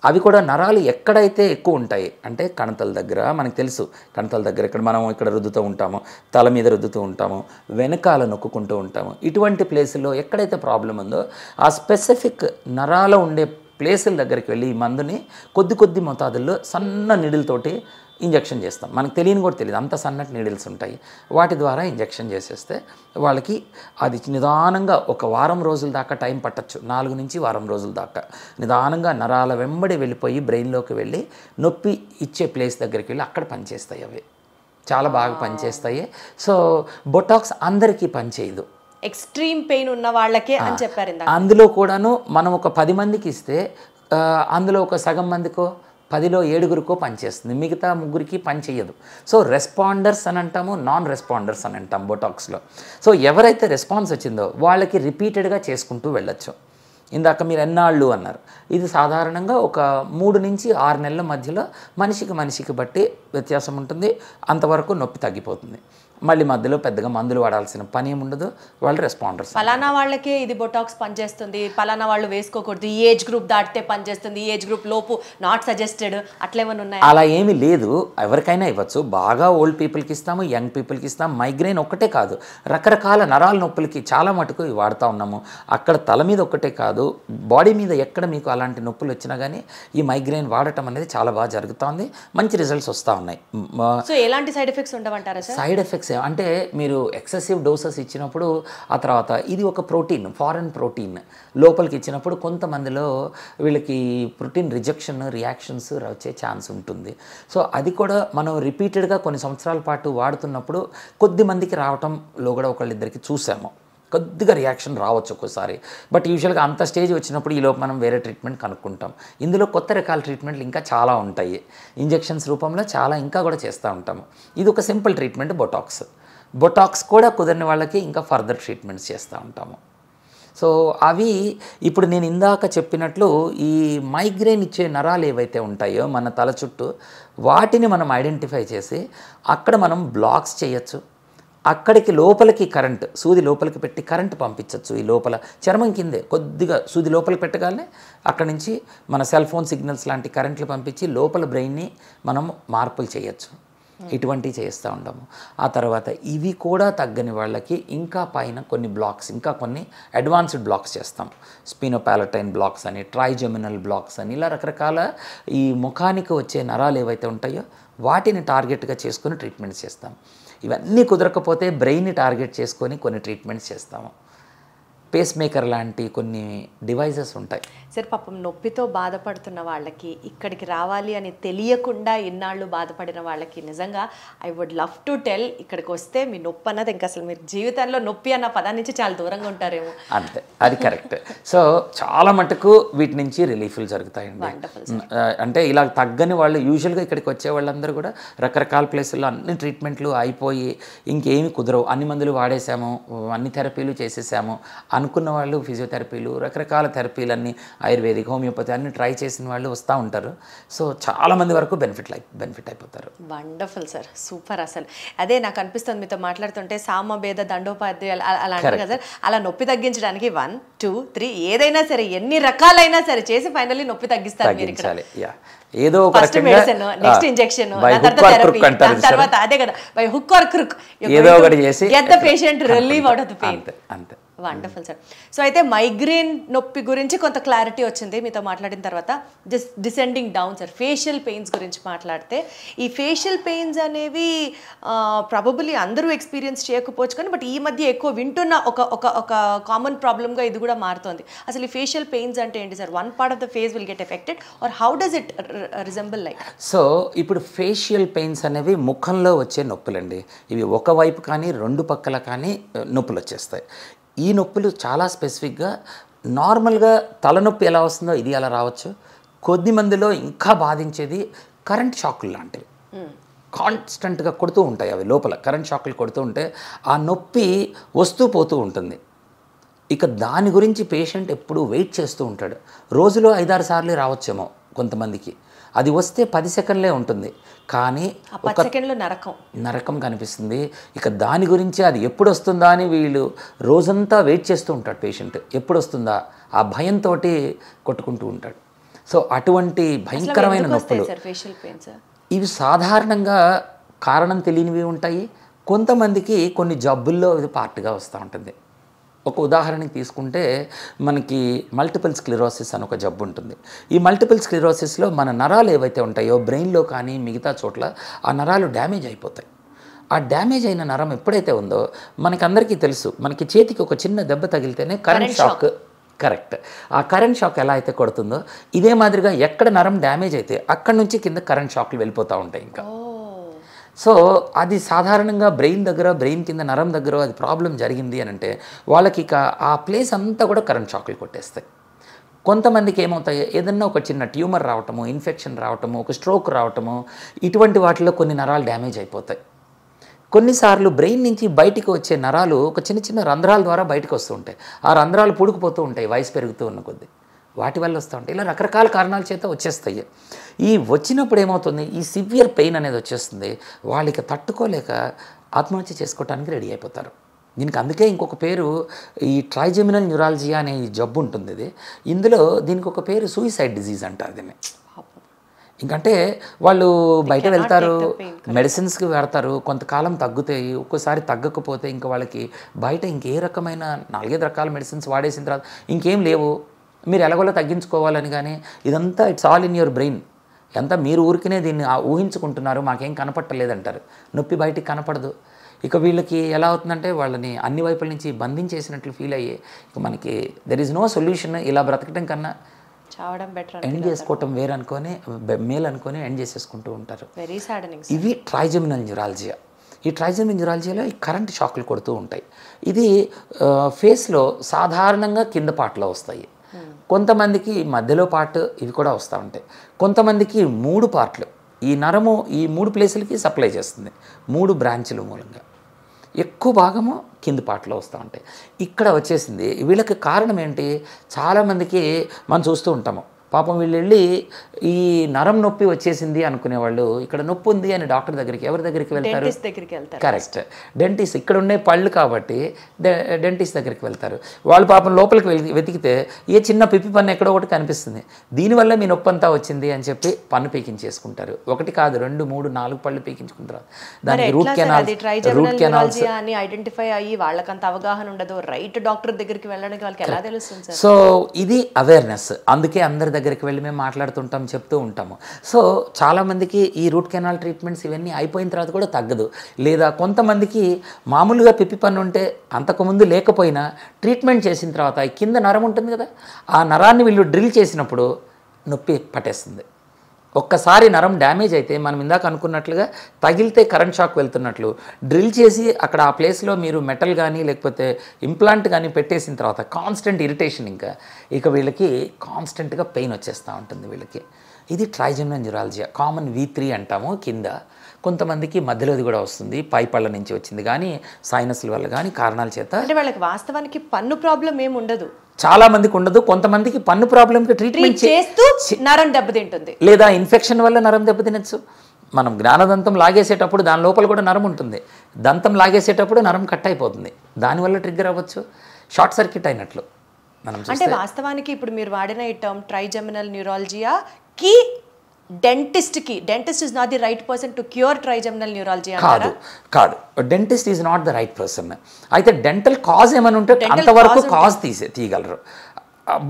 అవి కూడా నరాలు ఎక్కడైతే ఎక్కువ ఉంటాయి అంటే కణతల దగ్గర, మనకు తెలుసు కణతల దగ్గర ఇక్కడ మనం ఇక్కడ రుద్దుతూ ఉంటాము, తల మీద రుద్దుతూ ఉంటాము, వెనకాల నొక్కుంటూ ఉంటాము. ఇటువంటి ప్లేసుల్లో ఎక్కడైతే ప్రాబ్లం ఉందో ఆ స్పెసిఫిక్ నరాల ఉండే ప్లేసుల దగ్గరికి వెళ్ళి ఈ మందుని కొద్ది మోతాదుల్లో సన్న నీడిల్తోటి ఇంజెక్షన్ చేస్తాం. మనకు తెలియని కూడా తెలియదు, అంత సన్నటి నీడిల్స్ ఉంటాయి. వాటి ద్వారా ఇంజెక్షన్ చేసేస్తే వాళ్ళకి అది నిదానంగా 1 వారం రోజుల దాకా టైం పట్టచ్చు, 4 నుంచి వారం రోజుల దాకా నిదానంగా నరాల వెంబడి వెళ్ళిపోయి బ్రెయిన్లోకి వెళ్ళి నొప్పి ఇచ్చే ప్లేస్ దగ్గరికి వెళ్ళి అక్కడ పనిచేస్తాయి. అవి చాలా బాగా పనిచేస్తాయి. సో బొటాక్స్ అందరికీ పనిచేయదు, ఎక్స్ట్రీమ్ పెయిన్ ఉన్న వాళ్ళకే అని చెప్పారు. అందులో కూడాను మనం ఒక 10 మందికి ఇస్తే అందులో ఒక సగం మందికో 10లో 7గురికో పనిచేస్తుంది, మిగతా 3గురికి పని చేయదు. సో రెస్పాండర్స్ అని అంటాము, నాన్ రెస్పాండర్స్ అని అంటాం బొటాక్స్లో. సో ఎవరైతే రెస్పాన్స్ వచ్చిందో వాళ్ళకి రిపీటెడ్గా చేసుకుంటూ వెళ్ళొచ్చు. ఇందాక మీరు ఎన్నాళ్ళు అన్నారు, ఇది సాధారణంగా ఒక 3 నుంచి 6 నెలల మధ్యలో మనిషికి బట్టి వ్యత్యాసం ఉంటుంది, అంతవరకు నొప్పి తగ్గిపోతుంది. మళ్ళీ మధ్యలో పెద్దగా మందులు వాడాల్సిన పని ఏమి ఉండదు, వాళ్ళు రెస్పాండర్స్. పలానా వాళ్ళకే ఇది బొటాక్స్ పనిచేస్తుంది, పలానా వాళ్ళు వేసుకోకూడదు, ఈ ఏజ్ గ్రూప్ దాటితే పనిచేస్తుంది, ఈ ఏజ్ గ్రూప్ లోపు నాట్ సజెస్టెడ్, అట్లేమన్నా ఉన్నాయి? అలా ఏమీ లేదు, ఎవరికైనా ఇవ్వచ్చు. బాగా ఓల్డ్ పీపుల్కి ఇస్తాము, యంగ్ పీపుల్కి ఇస్తాము. మైగ్రేన్ ఒక్కటే కాదు, రకరకాల నరాల నొప్పులకి చాలా మటుకు ఇవి వాడుతూ ఉన్నాము. అక్కడ తల మీద ఒక్కటే కాదు, బాడీ మీద ఎక్కడ మీకు అలాంటి నొప్పులు వచ్చినా కానీ ఈ మైగ్రేన్ వాడటం అనేది చాలా బాగా జరుగుతుంది, మంచి రిజల్ట్స్ వస్తూ ఉన్నాయి. సో ఎలాంటి సైడ్ ఎఫెక్ట్స్ ఉండవంటారా సార్? సైడ్ ఎఫెక్ట్స్ అంటే మీరు ఎక్సెసివ్ డోసెస్ ఇచ్చినప్పుడు, ఆ తర్వాత ఇది ఒక ప్రోటీన్, ఫారెన్ ప్రోటీన్ లోపలికి ఇచ్చినప్పుడు కొంతమందిలో వీళ్ళకి ప్రోటీన్ రిజెక్షన్ రియాక్షన్స్ వచ్చే ఛాన్స్ ఉంటుంది. సో అది కూడా మనం రిపీటెడ్గా కొన్ని సంవత్సరాల పాటు వాడుతున్నప్పుడు కొద్ది మందికి రావటంలో కూడా ఒకళ్ళిద్దరికి చూసాము, కొద్దిగా రియాక్షన్ రావచ్చు ఒక్కోసారి. బట్ యూజువల్గా అంత స్టేజ్ వచ్చినప్పుడు ఈలోపు మనం వేరే ట్రీట్మెంట్ కనుక్కుంటాం. ఇందులో కొత్త రకాల ట్రీట్మెంట్లు ఇంకా చాలా ఉంటాయి, ఇంజెక్షన్స్ రూపంలో చాలా ఇంకా కూడా చేస్తూ ఉంటాము. ఇది ఒక సింపుల్ ట్రీట్మెంట్ బొటాక్స్ కూడా కుదరని వాళ్ళకి ఇంకా ఫర్దర్ ట్రీట్మెంట్స్ చేస్తూ ఉంటాము. సో అవి ఇప్పుడు నేను ఇందాక చెప్పినట్లు ఈ మైగ్రేన్ ఇచ్చే నరాలు ఏవైతే ఉంటాయో మన తల చుట్టూ, వాటిని మనం ఐడెంటిఫై చేసి అక్కడ మనం బ్లాక్స్ చేయొచ్చు. అక్కడికి లోపలికి సూది లోపలికి పెట్టి కరెంట్ పంపించవచ్చు. ఈ లోపల చర్మం కిందే కొద్దిగా సూది లోపలికి పెట్టగానే అక్కడి నుంచి మన సెల్ ఫోన్ సిగ్నల్స్ లాంటి కరెంట్లు పంపించి లోపల బ్రెయిన్ని మనం మార్పులు చేయొచ్చు. ఇటువంటివి చేస్తూ ఉంటాము. ఆ తర్వాత ఇవి కూడా తగ్గని వాళ్ళకి ఇంకా పైన కొన్ని బ్లాక్స్, ఇంకా కొన్ని అడ్వాన్స్డ్ బ్లాక్స్ చేస్తాం. స్పినోపాలటైన్ బ్లాక్స్ అని, ట్రైజెమినల్ బ్లాక్స్ అని, ఇలా రకరకాల ఈ ముఖానికి వచ్చే నరాలు ఏవైతే ఉంటాయో వాటిని టార్గెట్గా చేసుకొని ట్రీట్మెంట్స్ చేస్తాం. ఇవన్నీ కుదరకపోతే బ్రెయిన్ని టార్గెట్ చేసుకొని కొన్ని ట్రీట్మెంట్స్ చేస్తాము. పేస్ మేకర్ లాంటి కొన్ని డివైజెస్ ఉంటాయి. సార్ పాపం నొప్పితో బాధపడుతున్న వాళ్ళకి, ఇక్కడికి రావాలి అని తెలియకుండా ఇన్నాళ్ళు బాధపడిన వాళ్ళకి నిజంగా I would love to tell, ఇక్కడికి వస్తే మీ నొప్పి అన్నది ఇంకా అసలు మీరు జీవితంలో నొప్పి అన్న పదాన్ని నుంచి చాలా దూరంగా ఉంటారేమో. అంతే, అది కరెక్ట్. సో చాలా మటుకు వీటి నుంచి రిలీఫ్లు జరుగుతాయండి. అంటే ఇలా తగ్గని వాళ్ళు యూజువల్గా ఇక్కడికి వచ్చే వాళ్ళందరూ కూడా రకరకాల ప్లేసుల్లో అన్ని ట్రీట్మెంట్లు అయిపోయి ఇంకేమి కుదరవు, అన్ని మందులు వాడేసాము, అన్ని థెరపీలు చేసేసాము అనుకున్న వాళ్ళు ఫిజియోథెరపీలు, రకరకాల థెరపీలన్నీ ఆయుర్వేదిక్, హోమియోపతి అన్ని ట్రై చేసిన వాళ్ళు వస్తూ ఉంటారు. సో చాలామంది వరకు బెనిఫిట్ అయిపోతారు. Wonderful sir, super. అసలు అదే నాకు అనిపిస్తుంది మీతో మాట్లాడుతుంటే, సామభేద దండోపాధ్యాయులు అలా అంటారు కదా సార్, అలా నొప్పి తగ్గించడానికి 1, 2, 3 ఏదైనా సరే, ఎన్ని రకాలైనా సరే చేసి ఫైనల్లీ నొప్పి తగ్గిస్తారు మీరు ఇక్కడ. ఏదో ఒక మెడిసిన్, నెక్స్ట్ ఇంజెక్షన్, తర్వాత అదే కదా బై హుక్ ఆర్ క్రుక్ ఏదో ఒకటి చేసి get the patient relieve out of the pain. అంతే. Wonderful sir. సో అయితే మైగ్రేన్ నొప్పి గురించి కొంత క్లారిటీ వచ్చింది మీతో మాట్లాడిన తర్వాత. Descending down sir, facial pains గురించి మాట్లాడితే, ఈ ఫేషియల్ పెయిన్స్ అనేవి ప్రాబబుల్లీ అందరూ ఎక్స్పీరియన్స్ చేయకపోవచ్చు, కానీ బట్ ఈ మధ్య ఎక్కువ వింటున్న ఒక కామన్ ప్రాబ్లమ్గా ఇది కూడా మారుతుంది. అసలు ఈ ఫేషియల్ పెయిన్స్ అంటే ఏంటి sir? One part of the face will get affected or how does it resemble like? So ఇప్పుడు ఫేషియల్ పెయిన్స్ అనేవి ముఖంలో వచ్చే నొప్పులండి. ఇవి ఒకవైపు కానీ రెండు పక్కల కానీ నొప్పులు వచ్చేస్తాయి. ఈ నొప్పులు చాలా స్పెసిఫిక్గా, నార్మల్గా తలనొప్పి ఎలా వస్తుందో ఇది అలా రావచ్చు. కొద్ది మందిలో ఇంకా బాధించేది కరెంట్ షాకులు లాంటివి, కాన్స్టెంట్గా కొడుతూ ఉంటాయి. అవి లోపల కరెంట్ షాకులు కొడుతూ ఉంటే ఆ నొప్పి వస్తూ పోతూ ఉంటుంది. ఇక దాని గురించి పేషెంట్ ఎప్పుడు వెయిట్ చేస్తూ ఉంటాడు. రోజులో 5-6 సార్లు రావచ్చేమో కొంతమందికి. అది వస్తే 10 సెకండ్లే ఉంటుంది, కానీ 10 సెకండ్లు నరకం కనిపిస్తుంది. ఇక దాని గురించి అది ఎప్పుడు వస్తుందా అని వీళ్ళు రోజంతా వెయిట్ చేస్తూ ఉంటాడు పేషెంట్. ఎప్పుడు వస్తుందా ఆ భయంతో కొట్టుకుంటూ ఉంటాడు. సో అటువంటి భయంకరమైన నొప్పులు ఇవి సాధారణంగా కారణం తెలియనివి ఉంటాయి. కొంతమందికి కొన్ని జబ్బుల్లో ఇది పార్ట్గా వస్తూ ఉంటుంది. ఒక ఉదాహరణకి తీసుకుంటే మనకి మల్టిపుల్ స్క్లెరోసిస్ అని ఒక జబ్బు ఉంటుంది. ఈ మల్టిపుల్ స్క్లెరోసిస్లో మన నరాలు ఏవైతే ఉంటాయో బ్రెయిన్లో కానీ మిగతా చోట్ల ఆ నరాలు డ్యామేజ్ అయిపోతాయి. ఆ డ్యామేజ్ అయిన నరం ఎప్పుడైతే ఉందో మనకందరికీ తెలుసు, మనకి చేతికి ఒక చిన్న దెబ్బ తగిలితేనే కరెంట్ షాక్. కరెక్ట్. ఆ కరెంట్ షాక్ ఎలా అయితే కొడుతుందో ఇదే మాదిరిగా ఎక్కడ నరం డ్యామేజ్ అయితే అక్కడి నుంచి కింద కరెంట్ షాక్లు వెళ్ళిపోతూ ఉంటాయి ఇంకా. సో అది సాధారణంగా బ్రెయిన్ కింద నరం దగ్గర అది ప్రాబ్లం జరిగింది అని అంటే వాళ్ళకి ఇక ఆ ప్లేస్ అంతా కూడా కరెంట్ షాక్లు కొట్టేస్తాయి. కొంతమందికి ఏమవుతాయి, ఏదన్నా ఒక చిన్న ట్యూమర్ రావటము, ఇన్ఫెక్షన్ రావటము, ఒక స్ట్రోక్ రావటము, ఇటువంటి వాటిలో కొన్ని నరాలు డ్యామేజ్ అయిపోతాయి. కొన్నిసార్లు బ్రెయిన్ నుంచి బయటికి వచ్చే నరాలు ఒక చిన్న చిన్న రంధ్రాల ద్వారా బయటకు వస్తూ ఉంటాయి. ఆ రంధ్రాలు పుడుకుపోతూ ఉంటాయి వయసు పెరుగుతూ ఉన్న కొద్దీ, వాటి వల్ల వస్తూ ఉంటాయి. ఇలా రకరకాల కారణాల చేత వచ్చేస్తాయి. ఈ వచ్చినప్పుడు ఏమవుతుంది, ఈ సివియర్ పెయిన్ అనేది వచ్చేస్తుంది. వాళ్ళకి తట్టుకోలేక ఆత్మహత్య చేసుకోవడానికి రెడీ అయిపోతారు. దీనికి అందుకే ఇంకొక పేరు ఈ ట్రైజెమినల్ న్యూరాలజియా అనే ఈ జబ్బు ఉంటుంది. ఇది ఇందులో దీనికి ఒక పేరు సూయిసైడ్ డిజీజ్ అంటారు దీన్ని. ఇంకంటే వాళ్ళు బయట వెళ్తారు, మెడిసిన్స్కి పెడతారు, కొంతకాలం తగ్గుతాయి, ఒక్కోసారి తగ్గకపోతే ఇంకా వాళ్ళకి బయట ఇంకే రకమైన 4-5 రకాల మెడిసిన్స్ వాడేసిన తర్వాత ఇంకేం లేవు, మీరు ఎలాగోలా తగ్గించుకోవాలని. కానీ ఇదంతా it's all in your brain. ఎంత మీరు ఊరికినే దీన్ని ఊహించుకుంటున్నారు, మాకేం కనపట్టలేదంటారు. నొప్పి బయటికి కనపడదు. ఇక వీళ్ళకి ఎలా అవుతుందంటే వాళ్ళని అన్ని వైపుల నుంచి బంధించేసినట్లు ఫీల్ అయ్యి ఇక మనకి దెర్ ఈజ్ నో సొల్యూషన్. ఇలా బ్రతకటం కన్నా చావడం బెటర్, ఎండ్ చేసుకోవటం వేరు అనుకొని మేల్ అనుకొని ఎండ్ చేసేసుకుంటూ ఉంటారు. వెరీ సాడనింగ్. ఇవి ట్రైజెమినల్ న్యూరాలజియా. ఈ ట్రైజెమినల్ న్యూరాలజియాలో ఈ కరెంట్ షాక్లు కొడుతూ ఉంటాయి. ఇది ఫేస్లో సాధారణంగా కింద పార్ట్లో వస్తాయి, కొంతమందికి మధ్యలో పార్ట్ ఇవి కూడా వస్తూ ఉంటాయి, కొంతమందికి 3 పార్ట్లు. ఈ నరము ఈ 3 ప్లేసులకి సప్లై చేస్తుంది, 3 బ్రాంచ్ల మూలంగా. ఎక్కువ భాగము కింది పాటలో వస్తూ ఉంటాయి. ఇక్కడ వచ్చేసింది. వీళ్ళకి కారణం ఏంటి? చాలామందికి మనం చూస్తూ ఉంటాము, పాపం వీళ్ళు వెళ్ళి ఈ నరం నొప్పి వచ్చేసింది అనుకునేవాళ్ళు ఇక్కడ నొప్పి ఉంది అని డాక్టర్ దగ్గరికి ఎవరి దగ్గరికి వెళ్తారు? Correct, dentist. ఇక్కడ ఉండే పళ్ళు కాబట్టి డెంటిస్ట్ దగ్గరికి వెళ్తారు. వాళ్ళు పాపం లోపలికి వెతికితే ఏ చిన్న పిప్పి పన్ను ఎక్కడో ఒకటి కనిపిస్తుంది, దీనివల్ల మీ నొప్పి అంతా వచ్చింది అని చెప్పి పన్ను పీకించేసుకుంటారు. 1 కాదు 2, 3, 4 పళ్ళు పీకించుకుంటారు. దానికి రూట్ కెనాల్స్ అని ఐడెంటిఫై అయ్యి వాళ్ళకంత అవగాహన ఉండదు. రైట్ డాక్టర్ దగ్గరికి వెళ్ళడానికి వాళ్ళకి ఎలా తెలుస్తుంది? సో ఇది అవేర్నెస్. అందుకే అందరి దగ్గరికి వెళ్ళి మేము మాట్లాడుతుంటాం, చెప్తూ ఉంటాము. సో చాలామందికి ఈ రూట్ కెనాల్ ట్రీట్మెంట్స్ ఇవన్నీ అయిపోయిన తర్వాత కూడా తగ్గదు. లేదా కొంతమందికి మామూలుగా పిప్పి పన్ను ఉంటే అంతకుముందు లేకపోయినా ట్రీట్మెంట్ చేసిన తర్వాత ఈ కింద నరం ఉంటుంది కదా, ఆ నరాన్ని వీళ్ళు డ్రిల్ చేసినప్పుడు నొప్పి పట్టేస్తుంది. ఒక్కసారి నరం డ్యామేజ్ అయితే మనం ఇందాక అనుకున్నట్లుగా తగిలితే కరెంట్ షాక్ వెళ్తున్నట్లు డ్రిల్ చేసి అక్కడ ఆ ప్లేస్లో మీరు మెటల్ కానీ లేకపోతే ఇంప్లాంట్ కానీ పెట్టేసిన తర్వాత కాన్స్టెంట్ ఇరిటేషన్, ఇక వీళ్ళకి కాన్స్టెంట్గా పెయిన్ వచ్చేస్తూ ఉంటుంది వీళ్ళకి. ఇది ట్రైజెమినల్ న్యూరాలజియా. కామన్ V3 అంటాము కింద. కొంతమందికి మధ్యలోది కూడా వస్తుంది, పై పళ్ళ నుంచి వచ్చింది కానీ సైనస్ల వల్ల కానీ కారణాల చేత. అంటే వాళ్ళకి వాస్తవానికి పన్ను ప్రాబ్లం ఏమి ఉండదు, చాలా మందికి ఉండదు. కొంతమందికి పన్ను ప్రాబ్లంకి ట్రీట్మెంట్ చేస్తూ నరం దెబ్బతింటుంది, లేదా ఇన్ఫెక్షన్ వల్ల నరం దెబ్బతినచ్చు. మనం జ్ఞానదంతం లాగేసేటప్పుడు దాని లోపల కూడా నరం ఉంటుంది, దంతం లాగేసేటప్పుడు నరం కట్ అయిపోతుంది, దానివల్ల ట్రిగ్గర్ అవ్వచ్చు, షార్ట్ సర్క్యూట్ అయినట్లు మనం. అంటే వాస్తవానికి ఇప్పుడు మీరు వాడిన ఈ టర్మ్ ట్రైజెమినల్ న్యూరాలజియా కి dentist is not the right person to cure trigeminal neuralgia అంటారా? కాదు, dentist is not the right person. అయితే డెంటల్ కాజ్ ఏమైనా ఉంటే అంతవరకు కాజ్ తీయగలరు.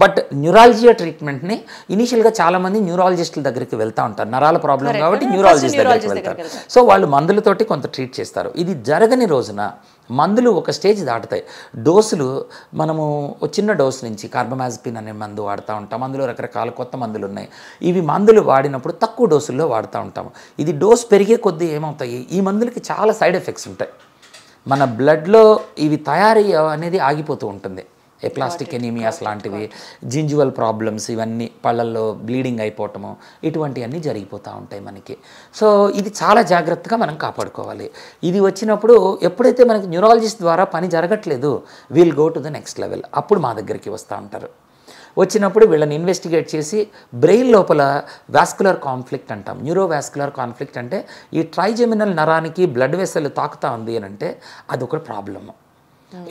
బట్ న్యూరాలజియా ట్రీట్మెంట్ని ఇనీషియల్గా చాలామంది న్యూరాలజిస్టుల దగ్గరికి వెళ్తూ ఉంటారు, నరాల ప్రాబ్లం కాబట్టి న్యూరాలజిస్ట్ దగ్గరికి వెళ్తారు. సో వాళ్ళు మందులతోటి కొంత ట్రీట్ చేస్తారు. ఇది జరగని రోజున మందులు ఒక స్టేజ్ దాటుతాయి. డోసులు మనము చిన్న డోసు నుంచి కార్బమాజపిన్ అనే మందు వాడుతూ ఉంటాం, అందులో రకరకాల కొత్త మందులు ఉన్నాయి. ఇవి మందులు వాడినప్పుడు తక్కువ డోసుల్లో వాడుతూ ఉంటాము. ఇది డోస్ పెరిగే కొద్దీ ఏమవుతాయి, ఈ మందులకి చాలా సైడ్ ఎఫెక్ట్స్ ఉంటాయి. మన బ్లడ్లో ఇవి తయారీ అనేది ఆగిపోతూ ఉంటుంది. ఎప్లాస్టిక్ ఎనీమియాస్ లాంటివి, జింజువల్ ప్రాబ్లమ్స్, ఇవన్నీ పళ్ళల్లో బ్లీడింగ్ అయిపోవటము, ఇటువంటివన్నీ జరిగిపోతూ ఉంటాయి మనకి. సో ఇది చాలా జాగ్రత్తగా మనం కాపాడుకోవాలి. ఇది వచ్చినప్పుడు ఎప్పుడైతే మనకి న్యూరాలజిస్ట్ ద్వారా పని జరగట్లేదు, we'll go to the next level. అప్పుడు మా దగ్గరికి వస్తూ ఉంటారు. వచ్చినప్పుడు వీళ్ళని ఇన్వెస్టిగేట్ చేసి బ్రెయిన్ లోపల వాస్కులర్ కాన్ఫ్లిక్ట్ అంటాం. న్యూరోవాస్కులర్ కాన్ఫ్లిక్ట్ అంటే ఈ ట్రైజెమినల్ నరానికి బ్లడ్ వెసల్ తాకుతా ఉంది అని అంటే అదొక ప్రాబ్లము.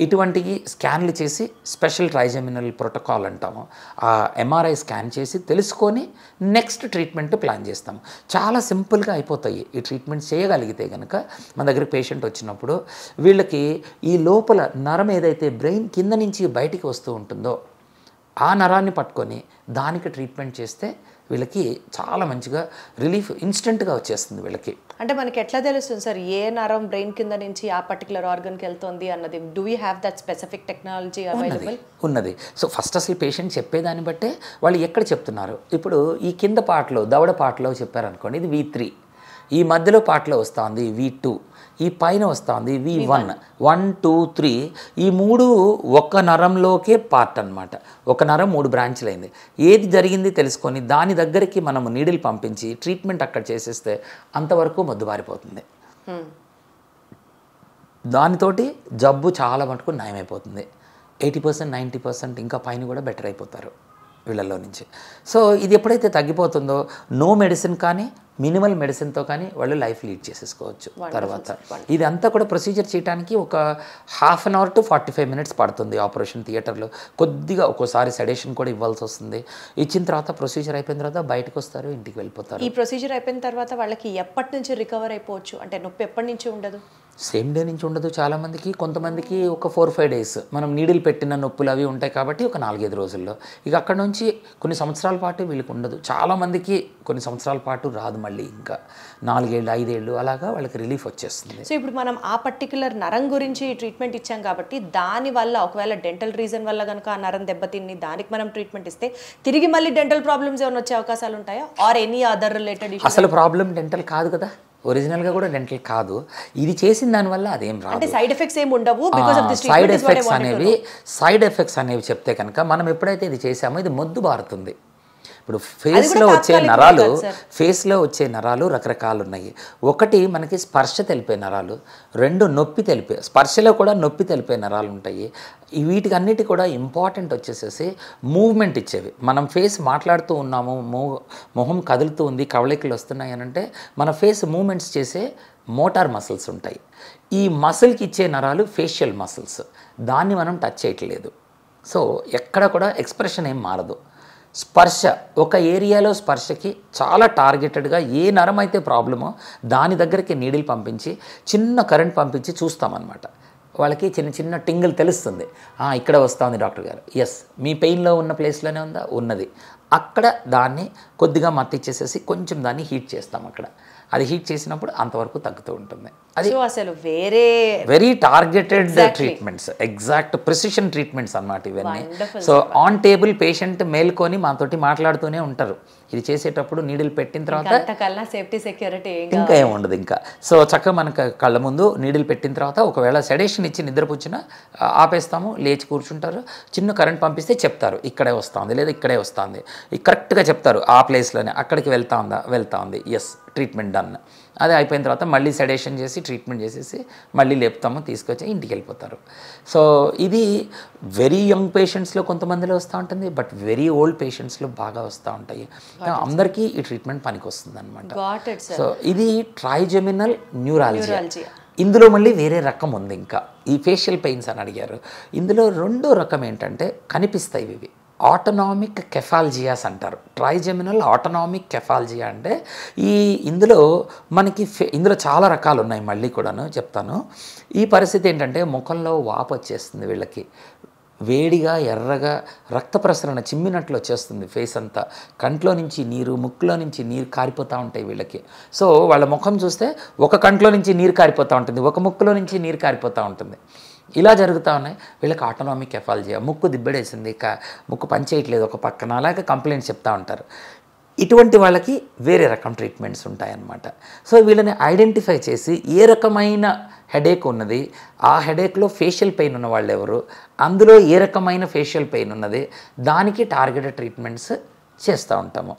ఇటువంటి స్కాన్లు చేసి స్పెషల్ ట్రైజెమినల్ ప్రోటోకాల్ అంటాము, ఆ MRI స్కాన్ చేసి తెలుసుకొని నెక్స్ట్ ట్రీట్మెంట్ ప్లాన్ చేస్తాము. చాలా సింపుల్గా అయిపోతాయి ఈ ట్రీట్మెంట్ చేయగలిగితే కనుక. మన దగ్గర పేషెంట్ వచ్చినప్పుడు వీళ్ళకి ఈ లోపల నరం ఏదైతే బ్రెయిన్ కింద నుంచి బయటికి వస్తూ ఉంటుందో ఆ నరాన్ని పట్టుకొని దానికి ట్రీట్మెంట్ చేస్తే వీళ్ళకి చాలా మంచిగా రిలీఫ్ ఇన్స్టెంట్గా వచ్చేస్తుంది వీళ్ళకి. అంటే మనకి ఎట్లా తెలుస్తుంది సార్ ఏ నరం బ్రెయిన్ కింద నుంచి ఆ పర్టికులర్ ఆర్గన్కి వెళ్తుంది అన్నది? Do we have that specific technology available? ఉన్నది. సో ఫస్ట్ అసలు పేషెంట్ చెప్పేదాన్ని బట్టే వాళ్ళు ఎక్కడ చెప్తున్నారు. ఇప్పుడు ఈ కింద పాటలో దవడ పాటలో చెప్పారనుకోండి, ఇది V3. ఈ మధ్యలో పాటలో వస్తుంది V2, ఈ పైన వస్తుంది V1, 1, 2, 3. ఈ 3 ఒక్క నరంలోకే పార్ట్ అనమాట. ఒక నరం 3 బ్రాంచ్లు అయింది. ఏది జరిగింది తెలుసుకొని దాని దగ్గరికి మనము నీడిల్ పంపించి ట్రీట్మెంట్ అక్కడ చేసేస్తే అంతవరకు మొద్దుబారిపోతుంది. దానితోటి జబ్బు చాలా మటుకు నయమైపోతుంది. 80%, 90% ఇంకా పైన కూడా బెటర్ అయిపోతారు. వీళ్ళల్లో నుంచి. సో ఇది ఎప్పుడైతే తగ్గిపోతుందో నో మెడిసిన్ కానీ మినిమల్ మెడిసిన్తో కానీ వాళ్ళు లైఫ్ లీడ్ చేసేసుకోవచ్చు. తర్వాత ఇదంతా కూడా ప్రొసీజర్ చేయడానికి ఒక 1/2 అవర్ టు 45 మినిట్స్ పడుతుంది ఆపరేషన్ థియేటర్లో. కొద్దిగా ఒక్కోసారి సెడేషన్ కూడా ఇవ్వాల్సి వస్తుంది. ఇచ్చిన తర్వాత ప్రొసీజర్ అయిపోయిన తర్వాత బయటకు వస్తారు, ఇంటికి వెళ్ళిపోతారు. ఈ ప్రొసీజర్ అయిపోయిన తర్వాత వాళ్ళకి ఎప్పటి నుంచి రికవర్ అయిపోవచ్చు, అంటే నొప్పి ఎప్పటి నుంచి ఉండదు? సేమ్ డే నుంచి ఉండదు చాలామందికి, కొంతమందికి ఒక 4-5 డేస్. మనం నీడిల్ పెట్టిన నొప్పులు అవి ఉంటాయి కాబట్టి ఒక 4-5 రోజుల్లో. ఇక అక్కడ నుంచి కొన్ని సంవత్సరాల పాటు వీళ్ళకి ఉండదు. చాలామందికి కొన్ని సంవత్సరాల పాటు రాదు, మళ్ళీ ఇంకా 4 ఏళ్ళు 5 ఏళ్ళు అలాగా వాళ్ళకి రిలీఫ్ వచ్చేస్తుంది. సో ఇప్పుడు మనం ఆ పర్టికులర్ నరం గురించి ట్రీట్మెంట్ ఇచ్చాం కాబట్టి దానివల్ల ఒకవేళ డెంటల్ రీజన్ వల్ల కనుక ఆ నరం దెబ్బతిని దానికి మనం ట్రీట్మెంట్ ఇస్తే తిరిగి మళ్ళీ డెంటల్ ప్రాబ్లమ్స్ ఏమైనా వచ్చే అవకాశాలు ఉంటాయా? Or any other related issue? అసలు ప్రాబ్లం డెంటల్ కాదు కదా, ఒరిజినల్గా కూడా డెంటల్ కాదు. ఇది చేసిన దానివల్ల అదేం రాదు. అంటే సైడ్ ఎఫెక్ట్స్ ఏమి ఉండవు. సైడ్ ఎఫెక్ట్స్ అనేవి చెప్తే కనుక మనం ఎప్పుడైతే ఇది చేసామో ఇది మొద్దు బారుతుంది. ఇప్పుడు ఫేస్లో వచ్చే నరాలు రకరకాలు ఉన్నాయి. ఒకటి మనకి స్పర్శ తెలిపే నరాలు, 2 నొప్పి తెలిపే, స్పర్శలో కూడా నొప్పి తెలిపే నరాలు ఉంటాయి. వీటికి అన్నిటి కూడా ఇంపార్టెంట్ వచ్చేసేసి మూవ్మెంట్ ఇచ్చేవి. మనం ఫేస్ మాట్లాడుతూ ఉన్నాము, మొహం కదులుతూ ఉంది, కవళికలు వస్తున్నాయి అని అంటే మన ఫేస్ మూమెంట్స్ చేసే మోటార్ మసిల్స్ ఉంటాయి. ఈ మసిల్కి ఇచ్చే నరాలు ఫేషియల్ మసిల్స్, దాన్ని మనం టచ్ చేయట్లేదు. సో ఎక్కడ కూడా ఎక్స్ప్రెషన్ ఏం మారదు. స్పర్శ, ఒక ఏరియాలో స్పర్శకి చాలా టార్గెటెడ్గా ఏ నరం అయితే ప్రాబ్లమో దాని దగ్గరికి నీడిల్ పంపించి చిన్న కరెంట్ పంపించి చూస్తామన్నమాట. వాళ్ళకి చిన్న చిన్న టింగిల్ తెలుస్తుంది, ఇక్కడ వస్తుంది డాక్టర్ గారు, ఎస్ మీ పెయిన్లో ఉన్న ప్లేస్లోనే ఉందా, ఉన్నది. అక్కడ దాన్ని కొద్దిగా మత్తిచ్చేసేసి కొంచెం దాన్ని హీట్ చేస్తాం. అక్కడ అది హీట్ చేసినప్పుడు అంతవరకు తగ్గుతూ ఉంటుంది. అది అసలు very targeted treatments, exact precision treatments అన్నమాట ఇవన్నీ. సో ఆన్ టేబుల్ పేషెంట్ మేల్కొని మాతోటి మాట్లాడుతూనే ఉంటారు. ఇది చేసేటప్పుడు నీడిల్ పెట్టిన తర్వాత సేఫ్టీ సెక్యూరిటీ ఇంకా ఏం ఉండదు. ఇంకా సో చక్కగా మనకు కళ్ళ ముందు నీడిల్ పెట్టిన తర్వాత ఒకవేళ సెడేషన్ ఇచ్చి నిద్రపుచ్చినా ఆపేస్తాము, లేచి కూర్చుంటారు, చిన్న కరెంట్ పంపిస్తే చెప్తారు ఇక్కడే వస్తుంది లేదా ఇక్కడే వస్తుంది, కరెక్ట్గా చెప్తారు ఆ ప్లేస్లోనే, అక్కడికి వెళ్తా ఉంది, ఎస్ ట్రీట్మెంట్ డన్. అదే అయిపోయిన తర్వాత మళ్ళీ సెడేషన్ చేసి ట్రీట్మెంట్ చేసేసి మళ్ళీ లేపుతాము, తీసుకొచ్చి ఇంటికి వెళ్ళిపోతారు. సో ఇది వెరీ యంగ్ పేషెంట్స్లో కొంతమందిలో వస్తూ ఉంటుంది, బట్ వెరీ ఓల్డ్ పేషెంట్స్లో బాగా వస్తూ ఉంటాయి. అందరికీ ఈ ట్రీట్మెంట్ పనికి వస్తుంది అనమాట. సో ఇది ట్రైజెమినల్ న్యూరాలజియా. ఇందులో మళ్ళీ వేరే రకం ఉంది. ఇంకా ఈ ఫేషియల్ పెయిన్స్ అని అడిగారు, ఇందులో 2వ రకం ఏంటంటే కనిపిస్తాయి ఇవి, ఆటోనామిక్ కెఫాలజియాస్ అంటారు. ట్రైజెమినల్ ఆటోనామిక్ కెఫాలజియా అంటే ఇందులో ఇందులో చాలా రకాలు ఉన్నాయి, మళ్ళీ కూడాను చెప్తాను. ఈ పరిస్థితి ఏంటంటే ముఖంలో వాపు వచ్చేస్తుంది వీళ్ళకి, వేడిగా ఎర్రగా రక్త ప్రసరణ చిమ్మినట్లు వచ్చేస్తుంది ఫేస్ అంతా, కంట్లో నుంచి నీరు, ముక్కులో నుంచి నీరు కారిపోతూ ఉంటాయి వీళ్ళకి. సో వాళ్ళ ముఖం చూస్తే ఒక కంట్లో నుంచి నీరు కారిపోతూ ఉంటుంది, ఒక ముక్కులో నుంచి నీరు కారిపోతూ ఉంటుంది, ఇలా జరుగుతూ ఉన్నాయి. వీళ్ళకి ఆటోనామిక్ కెఫాలజియా, ముక్కు దిబ్బడేసింది, ముక్కు పనిచేయట్లేదు ఒక పక్కన, అలాగే కంప్లైంట్స్ చెప్తూ ఉంటారు. ఇటువంటి వాళ్ళకి వేరే రకం ట్రీట్మెంట్స్ ఉంటాయన్నమాట. సో వీళ్ళని ఐడెంటిఫై చేసి ఏ రకమైన హెడేక్ ఉన్నది, ఆ హెడేక్లో ఫేషియల్ పెయిన్ ఉన్న వాళ్ళు ఎవరు, అందులో ఏ రకమైన ఫేషియల్ పెయిన్ ఉన్నది, దానికి టార్గెటెడ్ ట్రీట్మెంట్స్ చేస్తూ ఉంటాము.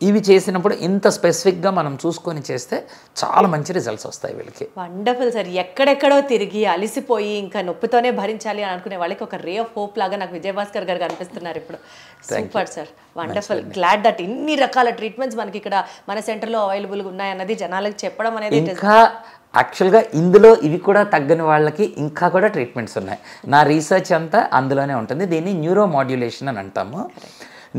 ఇవి చేసినప్పుడు ఇంత స్పెసిఫిక్గా మనం చూసుకొని చేస్తే చాలా మంచి రిజల్ట్స్ వస్తాయి వీళ్ళకి. Wonderful sir. ఎక్కడెక్కడో తిరిగి అలిసిపోయి ఇంకా నొప్పితోనే భరించాలి అని అనుకునే వాళ్ళకి ఒక రే ఆఫ్ హోప్ లాగా నాకు విజయభాస్కర్ గారు కనిపిస్తున్నారు ఇప్పుడు. Super sir, wonderful. Glad that ఇన్ని రకాల ట్రీట్మెంట్స్ మనకి ఇక్కడ మన సెంటర్లో అవైలబుల్గా ఉన్నాయన్నది జనాలకు చెప్పడం అనేది. ఇంకా యాక్చువల్గా ఇందులో ఇవి కూడా తగ్గని వాళ్ళకి ఇంకా కూడా ట్రీట్మెంట్స్ ఉన్నాయి. నా రీసెర్చ్ అంతా అందులోనే ఉంటుంది. దీన్ని న్యూరోమాడ్యులేషన్ అని అంటాము.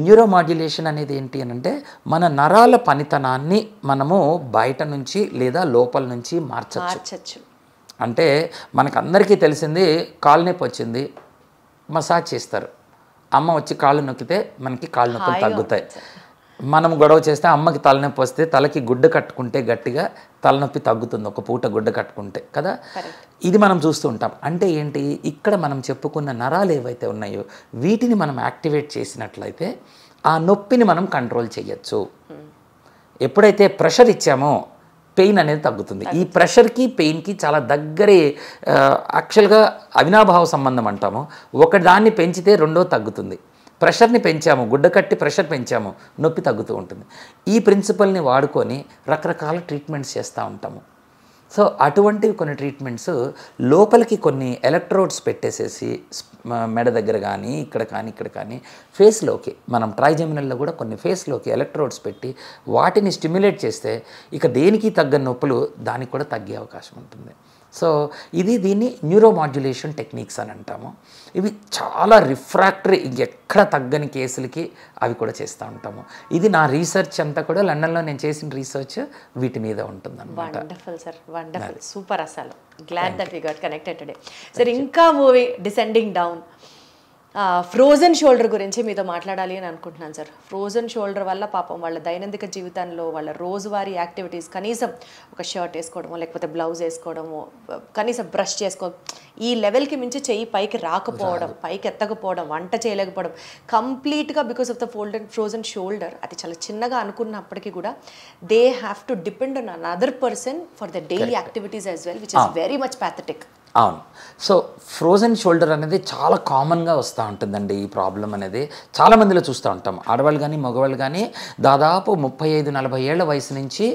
న్యూరోమాడ్యులేషన్ అనేది ఏంటి అని అంటే మన నరాల పనితనాన్ని మనము బయట నుంచి లేదా లోపల నుంచి మార్చచ్చు. అంటే మనకందరికీ తెలిసింది కాలు నొప్పి వచ్చింది, మసాజ్ చేస్తారు, అమ్మ వచ్చి కాళ్ళు నొక్కితే మనకి కాళ్ళు నొప్పులు తగ్గుతాయి. మనం గొడవ చేస్తే అమ్మకి తలనొప్పి వస్తే తలకి గుడ్డ కట్టుకుంటే గట్టిగా తలనొప్పి తగ్గుతుంది, ఒక పూట గుడ్డ కట్టుకుంటే కదా. ఇది మనం చూస్తూ ఉంటాం. అంటే ఏంటి, ఇక్కడ మనం చెప్పుకున్న నరాలు ఏవైతే ఉన్నాయో వీటిని మనం యాక్టివేట్ చేసినట్లయితే ఆ నొప్పిని మనం కంట్రోల్ చేయొచ్చు. ఎప్పుడైతే ప్రెషర్ ఇచ్చామో పెయిన్ అనేది తగ్గుతుంది. ఈ ప్రెషర్కి పెయిన్కి చాలా దగ్గరే యాక్చువల్గా అవినాభావ సంబంధం అంటాము. ఒకదాన్ని పెంచితే రెండో తగ్గుతుంది. ప్రెషర్ని పెంచాము, గుడ్డ కట్టి ప్రెషర్ పెంచాము, నొప్పి తగ్గుతూ ఉంటుంది. ఈ ప్రిన్సిపల్ని వాడుకొని రకరకాల ట్రీట్మెంట్స్ చేస్తూ ఉంటాము. సో అటువంటివి కొన్ని ట్రీట్మెంట్స్ లోపలికి కొన్ని ఎలక్ట్రోడ్స్ పెట్టేసేసి మెడ దగ్గర కానీ ఇక్కడ కానీ ఫేస్లోకి మనం ట్రైజెమినల్లో కూడా కొన్ని ఫేస్లోకి ఎలక్ట్రోడ్స్ పెట్టి వాటిని స్టిమ్యులేట్ చేస్తే ఇక దేనికి తగ్గ నొప్పులు దానికి కూడా తగ్గే అవకాశం ఉంటుంది. సో దీన్ని న్యూరోమాడ్యులేషన్ టెక్నిక్స్ అని అంటాము. ఇవి చాలా రిఫ్రాక్టరీ ఎక్కడ తగ్గని కేసులకి అవి కూడా చేస్తూ ఉంటాము. ఇది నా రీసెర్చ్ అంతా కూడా లండన్లో నేను చేసిన రీసెర్చ్ వీటి మీద ఉంటుంది అన్నమాట. Wonderful sir, wonderful, super. అసలు glad that we got connected today. Sir ఇంకా moving descending down, frozen shoulder గురించి మీతో మాట్లాడాలి అని అనుకుంటున్నాను సార్. ఫ్రోజన్ షోల్డర్ వల్ల పాపం వాళ్ళ దైనందిక జీవితంలో వాళ్ళ రోజువారీ యాక్టివిటీస్, కనీసం ఒక షర్ట్ వేసుకోవడమో లేకపోతే బ్లౌజ్ వేసుకోవడమో, కనీసం బ్రష్ చేసుకోవడం, ఈ లెవెల్కి మించి చెయ్యి పైకి రాకపోవడం, పైకి ఎత్తకపోవడం, వంట చేయలేకపోవడం, కంప్లీట్గా because of the frozen shoulder. అది చాలా చిన్నగా అనుకున్నప్పటికీ కూడా they have to depend on another person for the daily activities as well, which is very much pathetic. అవును. సో ఫ్రోజన్ షోల్డర్ అనేది చాలా కామన్గా వస్తూ ఉంటుందండి. ఈ ప్రాబ్లం అనేది చాలామందిలో చూస్తూ ఉంటాం. ఆడవాళ్ళు కానీ మగవాళ్ళు కానీ దాదాపు 35-40 ఏళ్ల వయసు నుంచి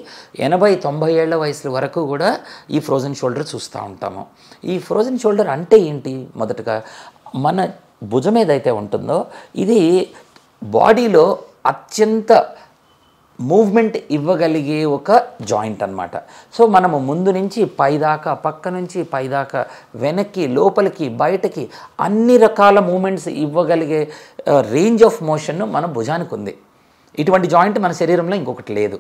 80-90 ఏళ్ల వయసుల వరకు కూడా ఈ ఫ్రోజన్ షోల్డర్ చూస్తూ ఉంటాము. ఈ ఫ్రోజన్ షోల్డర్ అంటే ఏంటి? మొదటగా మన భుజం ఏదైతే ఉంటుందో ఇది బాడీలో అత్యంత మూవ్మెంట్ ఇవ్వగలిగే ఒక జాయింట్ అన్నమాట. సో మనము ముందు నుంచి పైదాకా, పక్క నుంచి పైదాకా, వెనక్కి, లోపలికి, బయటకి అన్ని రకాల మూమెంట్స్ ఇవ్వగలిగే రేంజ్ ఆఫ్ మోషన్ మన భుజానికి ఉంది. ఇటువంటి జాయింట్ మన శరీరంలో ఇంకొకటి లేదు.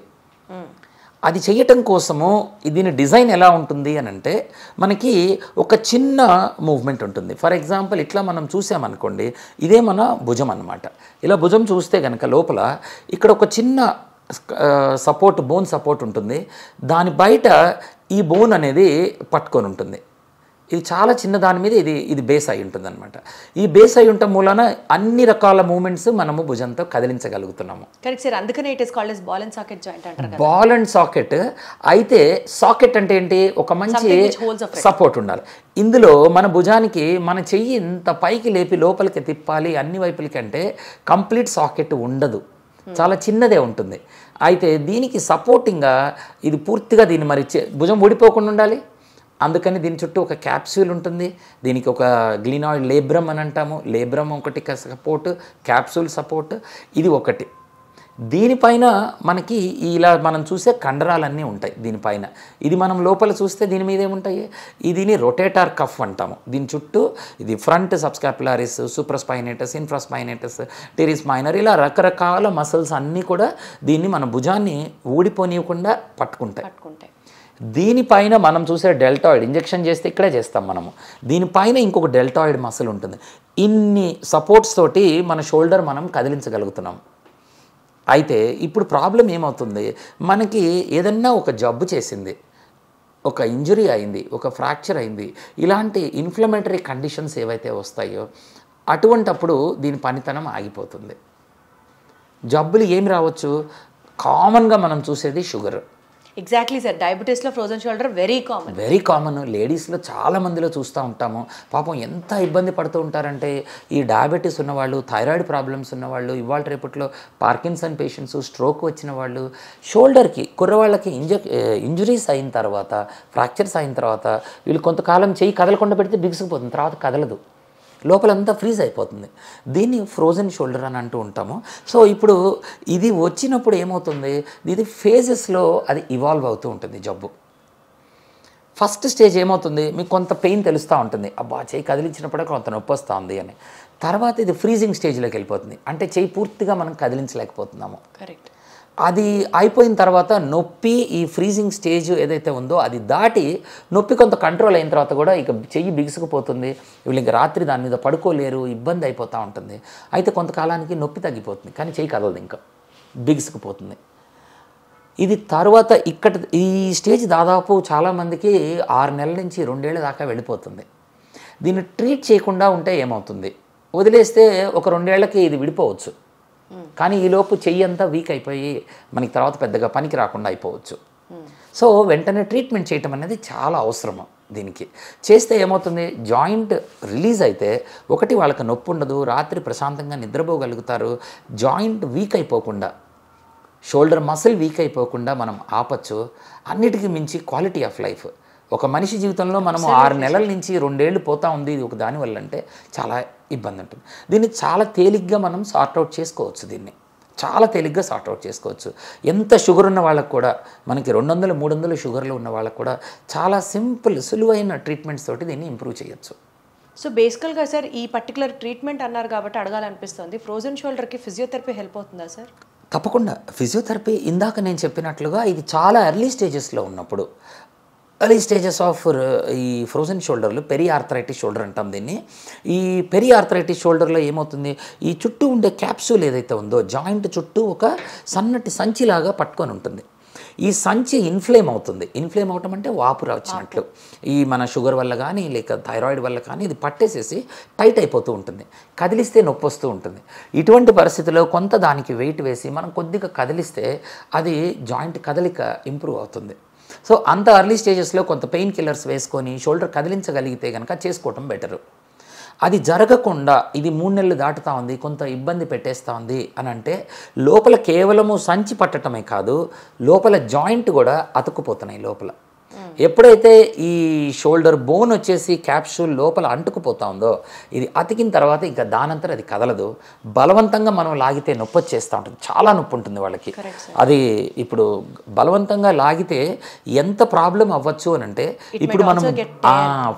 అది చేయటం కోసము దీని డిజైన్ ఎలా ఉంటుంది అని అంటే మనకి ఒక చిన్న మూవ్మెంట్ ఉంటుంది. ఫర్ ఎగ్జాంపుల్ ఇట్లా మనం చూసామనుకోండి, ఇదే మన భుజం అన్నమాట. ఇలా భుజం చూస్తే కనుక లోపల ఇక్కడ ఒక చిన్న సపోర్ట్, బోన్ సపోర్ట్ ఉంటుంది. దాని బయట ఈ బోన్ అనేది పట్టుకొని ఉంటుంది. ఇది చాలా చిన్న దాని మీద ఇది బేస్ అయి ఉంటుంది అనమాట. ఈ బేస్ అయి ఉండటం మూలన అన్ని రకాల మూమెంట్స్ మనము భుజంతో కదిలించగలుగుతున్నాము. కరెక్ట్ సార్, అందుకనే it is called as ball and socket joint అంటారు. Ball and socket. అయితే సాకెట్ అంటే ఏంటి? ఒక మంచి సపోర్ట్ ఉండాలి. ఇందులో మన భుజానికి మన చెయ్యి ఇంత పైకి లేపి లోపలికి తిప్పాలి అన్ని వైపులకి అంటే కంప్లీట్ సాకెట్ ఉండదు, చాలా చిన్నదే ఉంటుంది. అయితే దీనికి సపోర్టింగ్గా ఇది పూర్తిగా దీన్ని మరి భుజం ఊడిపోకుండా ఉండాలి. అందుకని దీని చుట్టూ ఒక క్యాప్సూల్ ఉంటుంది. దీనికి ఒక గ్లినాయిడ్ లేబ్రమ్ అని అంటాము. లేబ్రమ్ ఒకటి సపోర్ట్, క్యాప్సూల్ సపోర్ట్, ఇది ఒకటి. దీనిపైన మనకి ఇలా మనం చూసే కండరాలన్నీ ఉంటాయి దీనిపైన. ఇది మనం లోపల చూస్తే దీని మీద ఏముంటాయి? దీని రొటేటార్ కఫ్ అంటాము. దీని చుట్టూ ఇది ఫ్రంట్ సబ్స్కాపులారిస్, సూప్రాస్పైనేటస్, ఇన్ఫ్రాస్పైనేటస్, టెరిస్ మైనర్, ఇలా రకరకాల మసిల్స్ అన్నీ కూడా దీన్ని మన భుజాన్ని ఊడిపోనివ్వకుండా పట్టుకుంటాయి. దీనిపైన మనం చూసే డెల్టాయిడ్, ఇంజెక్షన్ చేస్తే ఇక్కడే చేస్తాం మనము. దీనిపైన ఇంకొక డెల్టాయిడ్ మసిల్ ఉంటుంది. ఇన్ని సపోర్ట్స్ తోటి మన షోల్డర్ మనం కదిలించగలుగుతున్నాం. అయితే ఇప్పుడు ప్రాబ్లం ఏమవుతుంది? మనకి ఏదన్నా ఒక జబ్బు చేసింది, ఒక ఇంజరీ అయింది, ఒక ఫ్రాక్చర్ అయింది, ఇలాంటి ఇన్ఫ్లమేటరీ కండిషన్స్ ఏవైతే వస్తాయో అటువంటప్పుడు దీని పనితనం ఆగిపోతుంది. జబ్బులు ఏమి రావచ్చు? కామన్గా మనం చూసేది షుగర్. ఎగ్జాక్ట్లీ సార్, డయాబెటీస్లో ఫ్రోజన్ షోల్డర్ వెరీ కామన్. లేడీస్లో చాలా మందిలో చూస్తూ ఉంటాము. పాపం ఎంత ఇబ్బంది పడుతూ ఉంటారంటే ఈ డయాబెటీస్ ఉన్నవాళ్ళు, థైరాయిడ్ ప్రాబ్లమ్స్ ఉన్నవాళ్ళు, ఇవాళ రేపట్లో పార్కిన్సన్ పేషెంట్స్, స్ట్రోక్ వచ్చిన వాళ్ళు, షోల్డర్కి కుర్రవాళ్ళకి ఇంజురీస్ అయిన తర్వాత, ఫ్రాక్చర్స్ అయిన తర్వాత వీళ్ళు కొంతకాలం చెయ్యి కదలకుండా పెడితే బిగుసుకుపోతుంది, తర్వాత కదలదు, లోపలంతా ఫ్రీజ్ అయిపోతుంది. దీన్ని ఫ్రోజన్ షోల్డర్ అని అంటూ ఉంటాము. సో ఇప్పుడు ఇది వచ్చినప్పుడు ఏమవుతుంది? ఇది ఫేజెస్లో అది ఇవాల్వ్ అవుతూ ఉంటుంది జబ్బు. ఫస్ట్ స్టేజ్ ఏమవుతుంది? మీకు కొంత పెయిన్ తెలుస్తూ ఉంటుంది, అబ్బా చెయ్యి కదిలించినప్పుడే కొంత నొప్పి వస్తుంది అని. తర్వాత ఇది ఫ్రీజింగ్ స్టేజ్లోకి వెళ్ళిపోతుంది, అంటే చెయ్యి పూర్తిగా మనం కదిలించలేకపోతున్నాము. కరెక్ట్. అది అయిపోయిన తర్వాత నొప్పి, ఈ ఫ్రీజింగ్ స్టేజ్ ఏదైతే ఉందో అది దాటి నొప్పి కొంత కంట్రోల్ అయిన తర్వాత కూడా ఇక చెయ్యి బిగుసుకుపోతుంది. వీళ్ళు ఇంక రాత్రి దాని మీద పడుకోలేరు, ఇబ్బంది అయిపోతూ ఉంటుంది. అయితే కొంతకాలానికి నొప్పి తగ్గిపోతుంది, కానీ చెయ్యి కదలదు, ఇంకా బిగుసుకుపోతుంది. ఇది తర్వాత ఈ స్టేజ్ దాదాపు చాలామందికి 6 నెలల నుంచి 2 ఏళ్ళ దాకా వెళ్ళిపోతుంది. దీన్ని ట్రీట్ చేయకుండా ఉంటే ఏమవుతుంది? వదిలేస్తే ఒక 2 ఏళ్లకి ఇది విడిపోవచ్చు, కానీ ఈలోపు చెయ్యి అంతా వీక్ అయిపోయి మనకి తర్వాత పెద్దగా పనికి రాకుండా అయిపోవచ్చు. సో వెంటనే ట్రీట్మెంట్ చేయటం అనేది చాలా అవసరము. దీనికి చేస్తే ఏమవుతుంది? జాయింట్ రిలీజ్ అయితే ఒకటి వాళ్ళకి నొప్పి ఉండదు, రాత్రి ప్రశాంతంగా నిద్రపోగలుగుతారు. జాయింట్ వీక్ అయిపోకుండా, షోల్డర్ మసిల్ వీక్ అయిపోకుండా మనం ఆపచ్చు. అన్నిటికీ మించి క్వాలిటీ ఆఫ్ లైఫ్, ఒక మనిషి జీవితంలో మనము 6 నెలల నుంచి 2 ఏళ్ళు పోతా ఉంది ఇది ఒక దానివల్ల అంటే చాలా ఇబ్బంది ఉంటుంది. దీన్ని చాలా తేలిగ్గా మనం సార్ట్అవుట్ చేసుకోవచ్చు. దీన్ని చాలా తేలిగ్గా సార్ట్అవుట్ చేసుకోవచ్చు. ఎంత షుగర్ ఉన్న వాళ్ళకు కూడా, మనకి 200, 300 షుగర్లు ఉన్న వాళ్ళకు కూడా చాలా సింపుల్ సులువైన ట్రీట్మెంట్స్ తోటి దీన్ని ఇంప్రూవ్ చేయొచ్చు. సో బేసికల్గా సార్ ఈ పర్టికులర్ ట్రీట్మెంట్ అన్నారు కాబట్టి అడగాలనిపిస్తుంది, ఫ్రోజన్ షోల్డర్కి ఫిజియోథెరపీ హెల్ప్ అవుతుందా సార్? తప్పకుండా. ఫిజియోథెరపీ ఇందాక నేను చెప్పినట్లుగా ఇది చాలా ఎర్లీ స్టేజెస్లో ఉన్నప్పుడు, ఎర్లీ స్టేజెస్ ఆఫ్ ఈ ఫ్రోజన్ షోల్డర్లు పెరి ఆర్థరైటిస్ షోల్డర్ అంటాం దీన్ని. ఈ పెరి ఆర్థరైటిస్ షోల్డర్లో ఏమవుతుంది, ఈ చుట్టూ ఉండే క్యాప్సూల్ ఏదైతే ఉందో జాయింట్ చుట్టూ ఒక సన్నటి సంచిలాగా పట్టుకొని ఉంటుంది. ఈ సంచి ఇన్ఫ్లేమ్ అవుతుంది. ఇన్ఫ్లేమ్ అవటం అంటే వాపు వచ్చినట్లు. ఈ మన షుగర్ వల్ల కానీ లేక థైరాయిడ్ వల్ల కానీ ఇది పట్టేసేసి టైట్ అయిపోతూ ఉంటుంది. కదిలిస్తే నొప్పి వస్తూ ఉంటుంది. ఇటువంటి పరిస్థితుల్లో కొంత దానికి వెయిట్ వేసి మనం కొద్దిగా కదిలిస్తే అది జాయింట్ కదలిక ఇంప్రూవ్ అవుతుంది. సో అంత ఎర్లీ స్టేజెస్లో కొంత పెయిన్ కిల్లర్స్ వేసుకొని షోల్డర్ కదిలించగలిగితే కనుక చేసుకోవటం బెటరు. అది జరగకుండా ఇది 3 నెలలు దాటుతూ ఉంది, కొంత ఇబ్బంది పెట్టేస్తూ ఉంది అని అంటే లోపల కేవలము సంచి పట్టడమే కాదు, లోపల జాయింట్ కూడా అతుక్కుపోతున్నాయి లోపల. ఎప్పుడైతే ఈ షోల్డర్ బోన్ వచ్చేసి క్యాప్సూల్ లోపల అంటుకుపోతా ఉందో ఇది అతికిన తర్వాత ఇంకా దానంతా అది కదలదు. బలవంతంగా మనం లాగితే నొప్పి వచ్చేస్తూ ఉంటుంది, చాలా నొప్పి ఉంటుంది వాళ్ళకి. అది ఇప్పుడు బలవంతంగా లాగితే ఎంత ప్రాబ్లం అవ్వచ్చు అని అంటే ఇప్పుడు మనం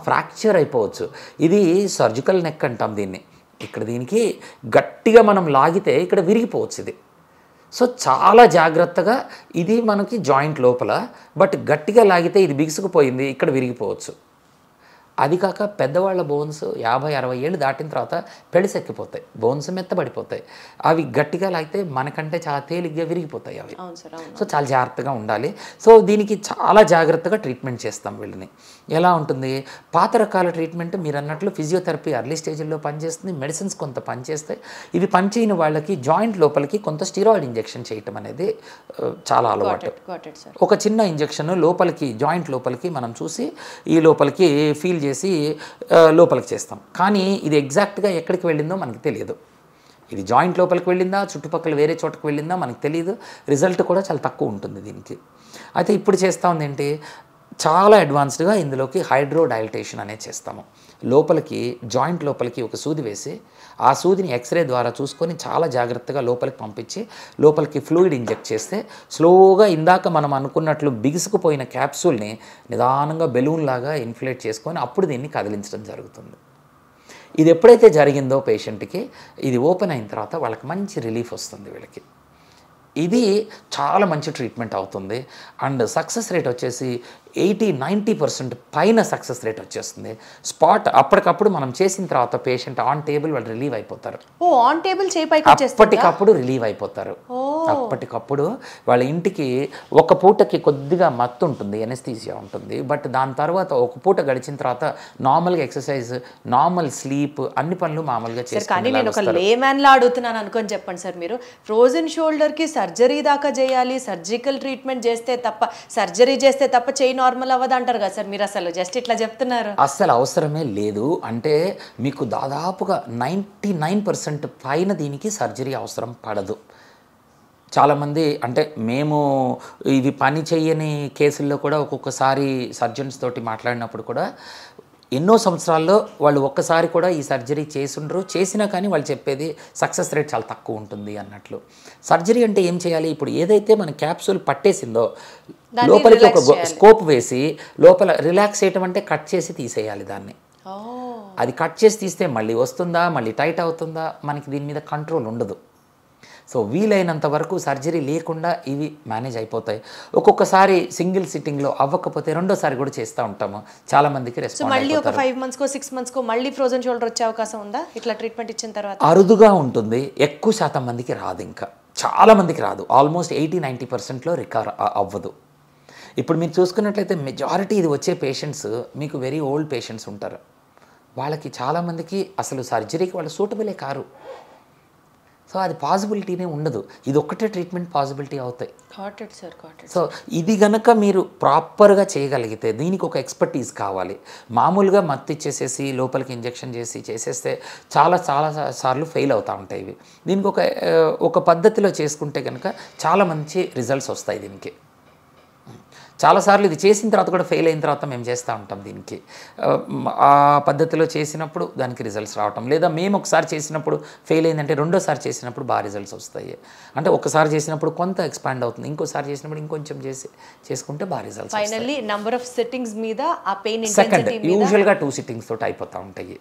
ఫ్రాక్చర్ అయిపోవచ్చు. ఇది సర్జికల్ నెక్ అంటాం దీన్ని. ఇక్కడ దీనికి గట్టిగా మనం లాగితే ఇక్కడ విరిగిపోవచ్చు ఇది. సో చాలా జాగ్రత్తగా ఇది మనకి జాయింట్ లోపల, బట్ గట్టిగా లాగితే ఇది బిగుసుకుపోయింది, ఇక్కడ విరిగిపోవచ్చు. అది కాక పెద్దవాళ్ళ బోన్స్ 50-60 ఏళ్ళు దాటిన తర్వాత పెళిసెక్కిపోతాయి, బోన్స్ మెత్తబడిపోతాయి. అవి గట్టిగా లాగితే మనకంటే చాలా తేలిగ్గా విరిగిపోతాయి అవి. సో చాలా జాగ్రత్తగా ఉండాలి. సో దీనికి చాలా జాగ్రత్తగా ట్రీట్మెంట్ చేస్తాం వీళ్ళని. ఎలా ఉంటుంది, పాత రకాల ట్రీట్మెంట్ మీరు అన్నట్లు ఫిజియోథెరపీ ఎర్లీ స్టేజ్లో పనిచేస్తుంది, మెడిసిన్స్ కొంత పనిచేస్తాయి. ఇవి పనిచేయని వాళ్ళకి జాయింట్ లోపలికి కొంత స్టిరాయిడ్ ఇంజెక్షన్ చేయటం అనేది చాలా అలవాటు. ఒక చిన్న ఇంజెక్షన్ లోపలికి జాయింట్ లోపలికి మనం చూసి ఈ లోపలికి ఫీల్ చేసి లోపలికి చేస్తాం. కానీ ఇది ఎగ్జాక్ట్గా ఎక్కడికి వెళ్ళిందో మనకు తెలియదు. ఇది జాయింట్ లోపలికి వెళ్ళిందా చుట్టుపక్కల వేరే చోటకి వెళ్ళిందా మనకు తెలియదు. రిజల్ట్ కూడా చాలా తక్కువ ఉంటుంది దీనికి. అయితే ఇప్పుడు చేస్తూ ఉంది ఏంటి, చాలా అడ్వాన్స్డ్గా ఇందులోకి హైడ్రోడైలటేషన్ అనేది చేస్తాము. లోపలికి జాయింట్ లోపలికి ఒక సూది వేసి ఆ సూదిని ఎక్స్రే ద్వారా చూసుకొని చాలా జాగ్రత్తగా లోపలికి పంపించి లోపలికి ఫ్లూయిడ్ ఇంజెక్ట్ చేస్తే స్లోగా ఇందాక మనం అనుకున్నట్లు బిగుసుకుపోయిన క్యాప్సూల్ని నిదానంగా బెలూన్ లాగా ఇన్ఫ్లేట్ చేసుకొని అప్పుడు దీన్ని కదిలించడం జరుగుతుంది. ఇది ఎప్పుడైతే జరిగిందో పేషెంట్కి ఇది ఓపెన్ అయిన తర్వాత వాళ్ళకి మంచి రిలీఫ్ వస్తుంది వీళ్ళకి. ఇది చాలా మంచి ట్రీట్మెంట్ అవుతుంది. అండ్ సక్సెస్ రేట్ వచ్చేసి 80-90% పైన సక్సెస్ రేట్ వచ్చేస్తుంది. స్పాట్ అప్పటికప్పుడు మనం చేసిన తర్వాత పేషెంట్ ఆన్ టేబుల్ వాళ్ళు రిలీవ్ అయిపోతారు. ఆన్ టేబుల్ అప్పటికప్పుడు రిలీవ్ అయిపోతారు. అప్పటికప్పుడు వాళ్ళ ఇంటికి ఒక పూటకి కొద్దిగా మత్తు ఉంటుంది, ఎనెస్థీసియా ఉంటుంది. బట్ దాని తర్వాత ఒక పూట గడిచిన తర్వాత నార్మల్గా ఎక్సర్సైజ్, నార్మల్ స్లీప్, అన్ని పనులు మామూలుగా చేస్తారు. కానీ నేను ఒక లేమ్యాన్ లా అడుగుతున్నాను అనుకొని చెప్పండి సార్, మీరు ఫ్రోజన్ షోల్డర్కి సర్జరీ దాకా చేయాలి, సర్జికల్ ట్రీట్మెంట్ చేస్తే తప్ప, సర్జరీ చేస్తే తప్ప చేయి నార్మల్ అవ్వదు అంటారు కదా సార్, మీరు అసలు జస్ట్ ఇట్లా చెప్తున్నారు. అస్సలు అవసరమే లేదు. అంటే మీకు దాదాపుగా 99% పైన దీనికి సర్జరీ అవసరం పడదు. చాలామంది అంటే మేము ఇవి పని చేయని కేసుల్లో కూడా ఒక్కొక్కసారి సర్జన్స్ తోటి మాట్లాడినప్పుడు కూడా ఎన్నో సంవత్సరాల్లో వాళ్ళు ఒక్కసారి కూడా ఈ సర్జరీ చేసుండ్రు, చేసినా కానీ వాళ్ళు చెప్పేది సక్సెస్ రేట్ చాలా తక్కువ ఉంటుంది అన్నట్లు. సర్జరీ అంటే ఏం చేయాలి, ఇప్పుడు ఏదైతే మన క్యాప్సూల్ పట్టేసిందో లోపలికి ఒక స్కోప్ వేసి లోపల రిలాక్స్ చేయటం అంటే కట్ చేసి తీసేయాలి దాన్ని. అది కట్ చేసి తీస్తే మళ్ళీ వస్తుందా, మళ్ళీ టైట్ అవుతుందా, మనకి దీని మీద కంట్రోల్ ఉండదు. సో వీలైనంత వరకు సర్జరీ లేకుండా ఇవి మేనేజ్ అయిపోతాయి. ఒక్కొక్కసారి సింగిల్ సిట్టింగ్లో అవ్వకపోతే రెండోసారి కూడా చేస్తూ ఉంటాము. చాలా మందికి రెస్పాండ్ మళ్ళీ ఒక 5 monthsకో 6 monthsకో మళ్ళీ ఫ్రోజన్ షోల్డర్ వచ్చే అవకాశం ఉందా ఇట్లా ట్రీట్మెంట్ ఇచ్చిన తర్వాత? అరుదుగా ఉంటుంది, ఎక్కువ శాతం మందికి రాదు. ఇంకా చాలా మందికి రాదు. ఆల్మోస్ట్ 80-90%లో రికవర్ అవ్వదు. ఇప్పుడు మీరు చూసుకున్నట్లయితే మెజారిటీ ఇది వచ్చే పేషెంట్స్ మీకు వెరీ ఓల్డ్ పేషెంట్స్ ఉంటారు. వాళ్ళకి చాలామందికి అసలు సర్జరీకి వాళ్ళు సూటబులే కారు. సో అది పాసిబిలిటీనే ఉండదు. ఇది ఒక్కటే ట్రీట్మెంట్ పాసిబిలిటీ అవుతాయి. సో ఇది గనక మీరు ప్రాపర్గా చేయగలిగితే, దీనికి ఒక ఎక్స్పర్టీస్ కావాలి. మామూలుగా మత్తు ఇచ్చేసేసి లోపలికి ఇంజెక్షన్ చేసి చేసేస్తే చాలా సార్లు ఫెయిల్ అవుతూ ఉంటాయి ఇవి. దీనికి ఒక పద్ధతిలో చేసుకుంటే కనుక చాలా మంచి రిజల్ట్స్ వస్తాయి దీనికి. చాలాసార్లు ఇది చేసిన తర్వాత కూడా ఫెయిల్ అయిన తర్వాత మేము చేస్తూ ఉంటాం దీనికి. ఆ పద్ధతిలో చేసినప్పుడు దానికి రిజల్ట్స్ రావటం, లేదా మేము ఒకసారి చేసినప్పుడు ఫెయిల్ అయిందంటే రెండోసారి చేసినప్పుడు బాగా రిజల్ట్స్ వస్తాయి. అంటే ఒకసారి చేసినప్పుడు కొంత ఎక్స్పాండ్ అవుతుంది, ఇంకోసారి చేసినప్పుడు ఇంకొంచెం చేసుకుంటే బాగా results. Finally number of sittings మీద ఆ పెయిన్ సెకండ్ యూజువల్గా 2 సిట్టింగ్స్ తోటి అయిపోతూ ఉంటాయి.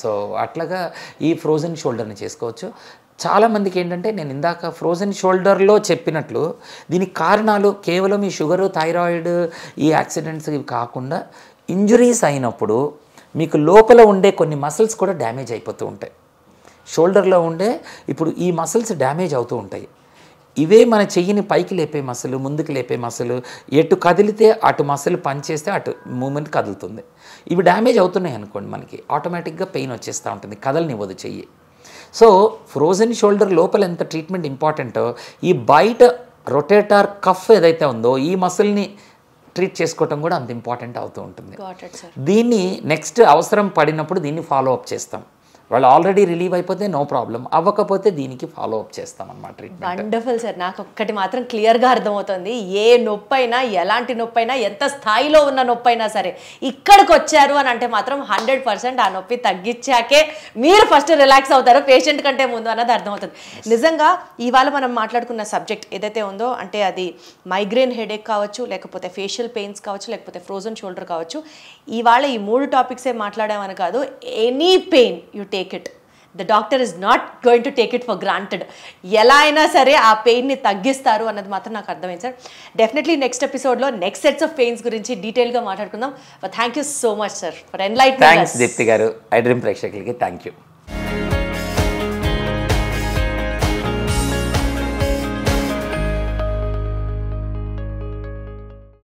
సో అట్లాగా ఈ ఫ్రోజన్ షోల్డర్ని చేసుకోవచ్చు. చాలామందికి ఏంటంటే నేను ఇందాక ఫ్రోజన్ షోల్డర్లో చెప్పినట్లు దీనికి కారణాలు కేవలం ఈ షుగరు, థైరాయిడ్, ఈ యాక్సిడెంట్స్ ఇవి కాకుండా ఇంజురీస్ అయినప్పుడు మీకు లోపల ఉండే కొన్ని మసిల్స్ కూడా డ్యామేజ్ అయిపోతూ ఉంటాయి. షోల్డర్లో ఉండే ఇప్పుడు ఈ మసిల్స్ డ్యామేజ్ అవుతూ ఉంటాయి. ఇవే మన చెయ్యిని పైకి లేపే మసిల్, ముందుకు లేపే మసిల్, ఎటు కదిలితే అటు మసిల్ పనిచేస్తే అటు మూమెంట్ కదులుతుంది. ఇవి డ్యామేజ్ అవుతున్నాయి అనుకోండి, మనకి ఆటోమేటిక్గా పెయిన్ వచ్చేస్తూ ఉంటుంది, కదలనివ్వదు చెయ్యి. సో ఫ్రోజన్ షోల్డర్ లోపల ఎంత ట్రీట్మెంట్ ఇంపార్టెంటో ఈ బయట రొటేటర్ కఫ్ ఏదైతే ఉందో ఈ మసిల్ని ట్రీట్ చేసుకోవటం కూడా అంత ఇంపార్టెంట్ అవుతూ ఉంటుంది. దీన్ని నెక్స్ట్ అవసరం పడినప్పుడు దీన్ని ఫాలో అప్ చేస్తాం. వాళ్ళు ఆల్రెడీ రిలీవ్ అయిపోతే నో ప్రాబ్లం, అవ్వకపోతే దీనికి ఫాలో అప్ చేస్తాం అన్నమాట ట్రీట్మెంట్. Wonderful sir. నాకు ఒక్కటి మాత్రం క్లియర్గా అర్థమవుతుంది, ఏ నొప్పి అయినా, ఎలాంటి నొప్పి అయినా, ఎంత స్థాయిలో ఉన్న నొప్పి అయినా సరే ఇక్కడికి వచ్చారు అని అంటే మాత్రం 100% ఆ నొప్పి తగ్గించాకే మీరు ఫస్ట్ రిలాక్స్ అవుతారు పేషెంట్ కంటే ముందు అన్నది అర్థమవుతుంది. నిజంగా ఇవాళ మనం మాట్లాడుకున్న సబ్జెక్ట్ ఏదైతే ఉందో అంటే అది మైగ్రేన్ హెడేక్ కావచ్చు, లేకపోతే ఫేషియల్ పెయిన్స్ కావచ్చు, లేకపోతే ఫ్రోజన్ షోల్డర్ కావచ్చు, ఇవాళ ఈ 3 టాపిక్సే మాట్లాడామని కాదు, any pain you take it, the doctor is not going to take it for granted. ఎలా అయినా సరే ఆ పెయిన్ని తగ్గిస్తారు అన్నది మాత్రం నాకు అర్థమైంది సార్. డెఫినెట్లీ నెక్స్ట్ ఎపిసోడ్లో నెక్స్ట్ సెట్స్ ఆఫ్ పెయిన్స్ గురించి డీటెయిల్గా మాట్లాడుకుందాం. Thank you so much sir for enlightenment. Thanks Deepti garu. I dream ప్రేక్షకులకి థ్యాంక్ యూ.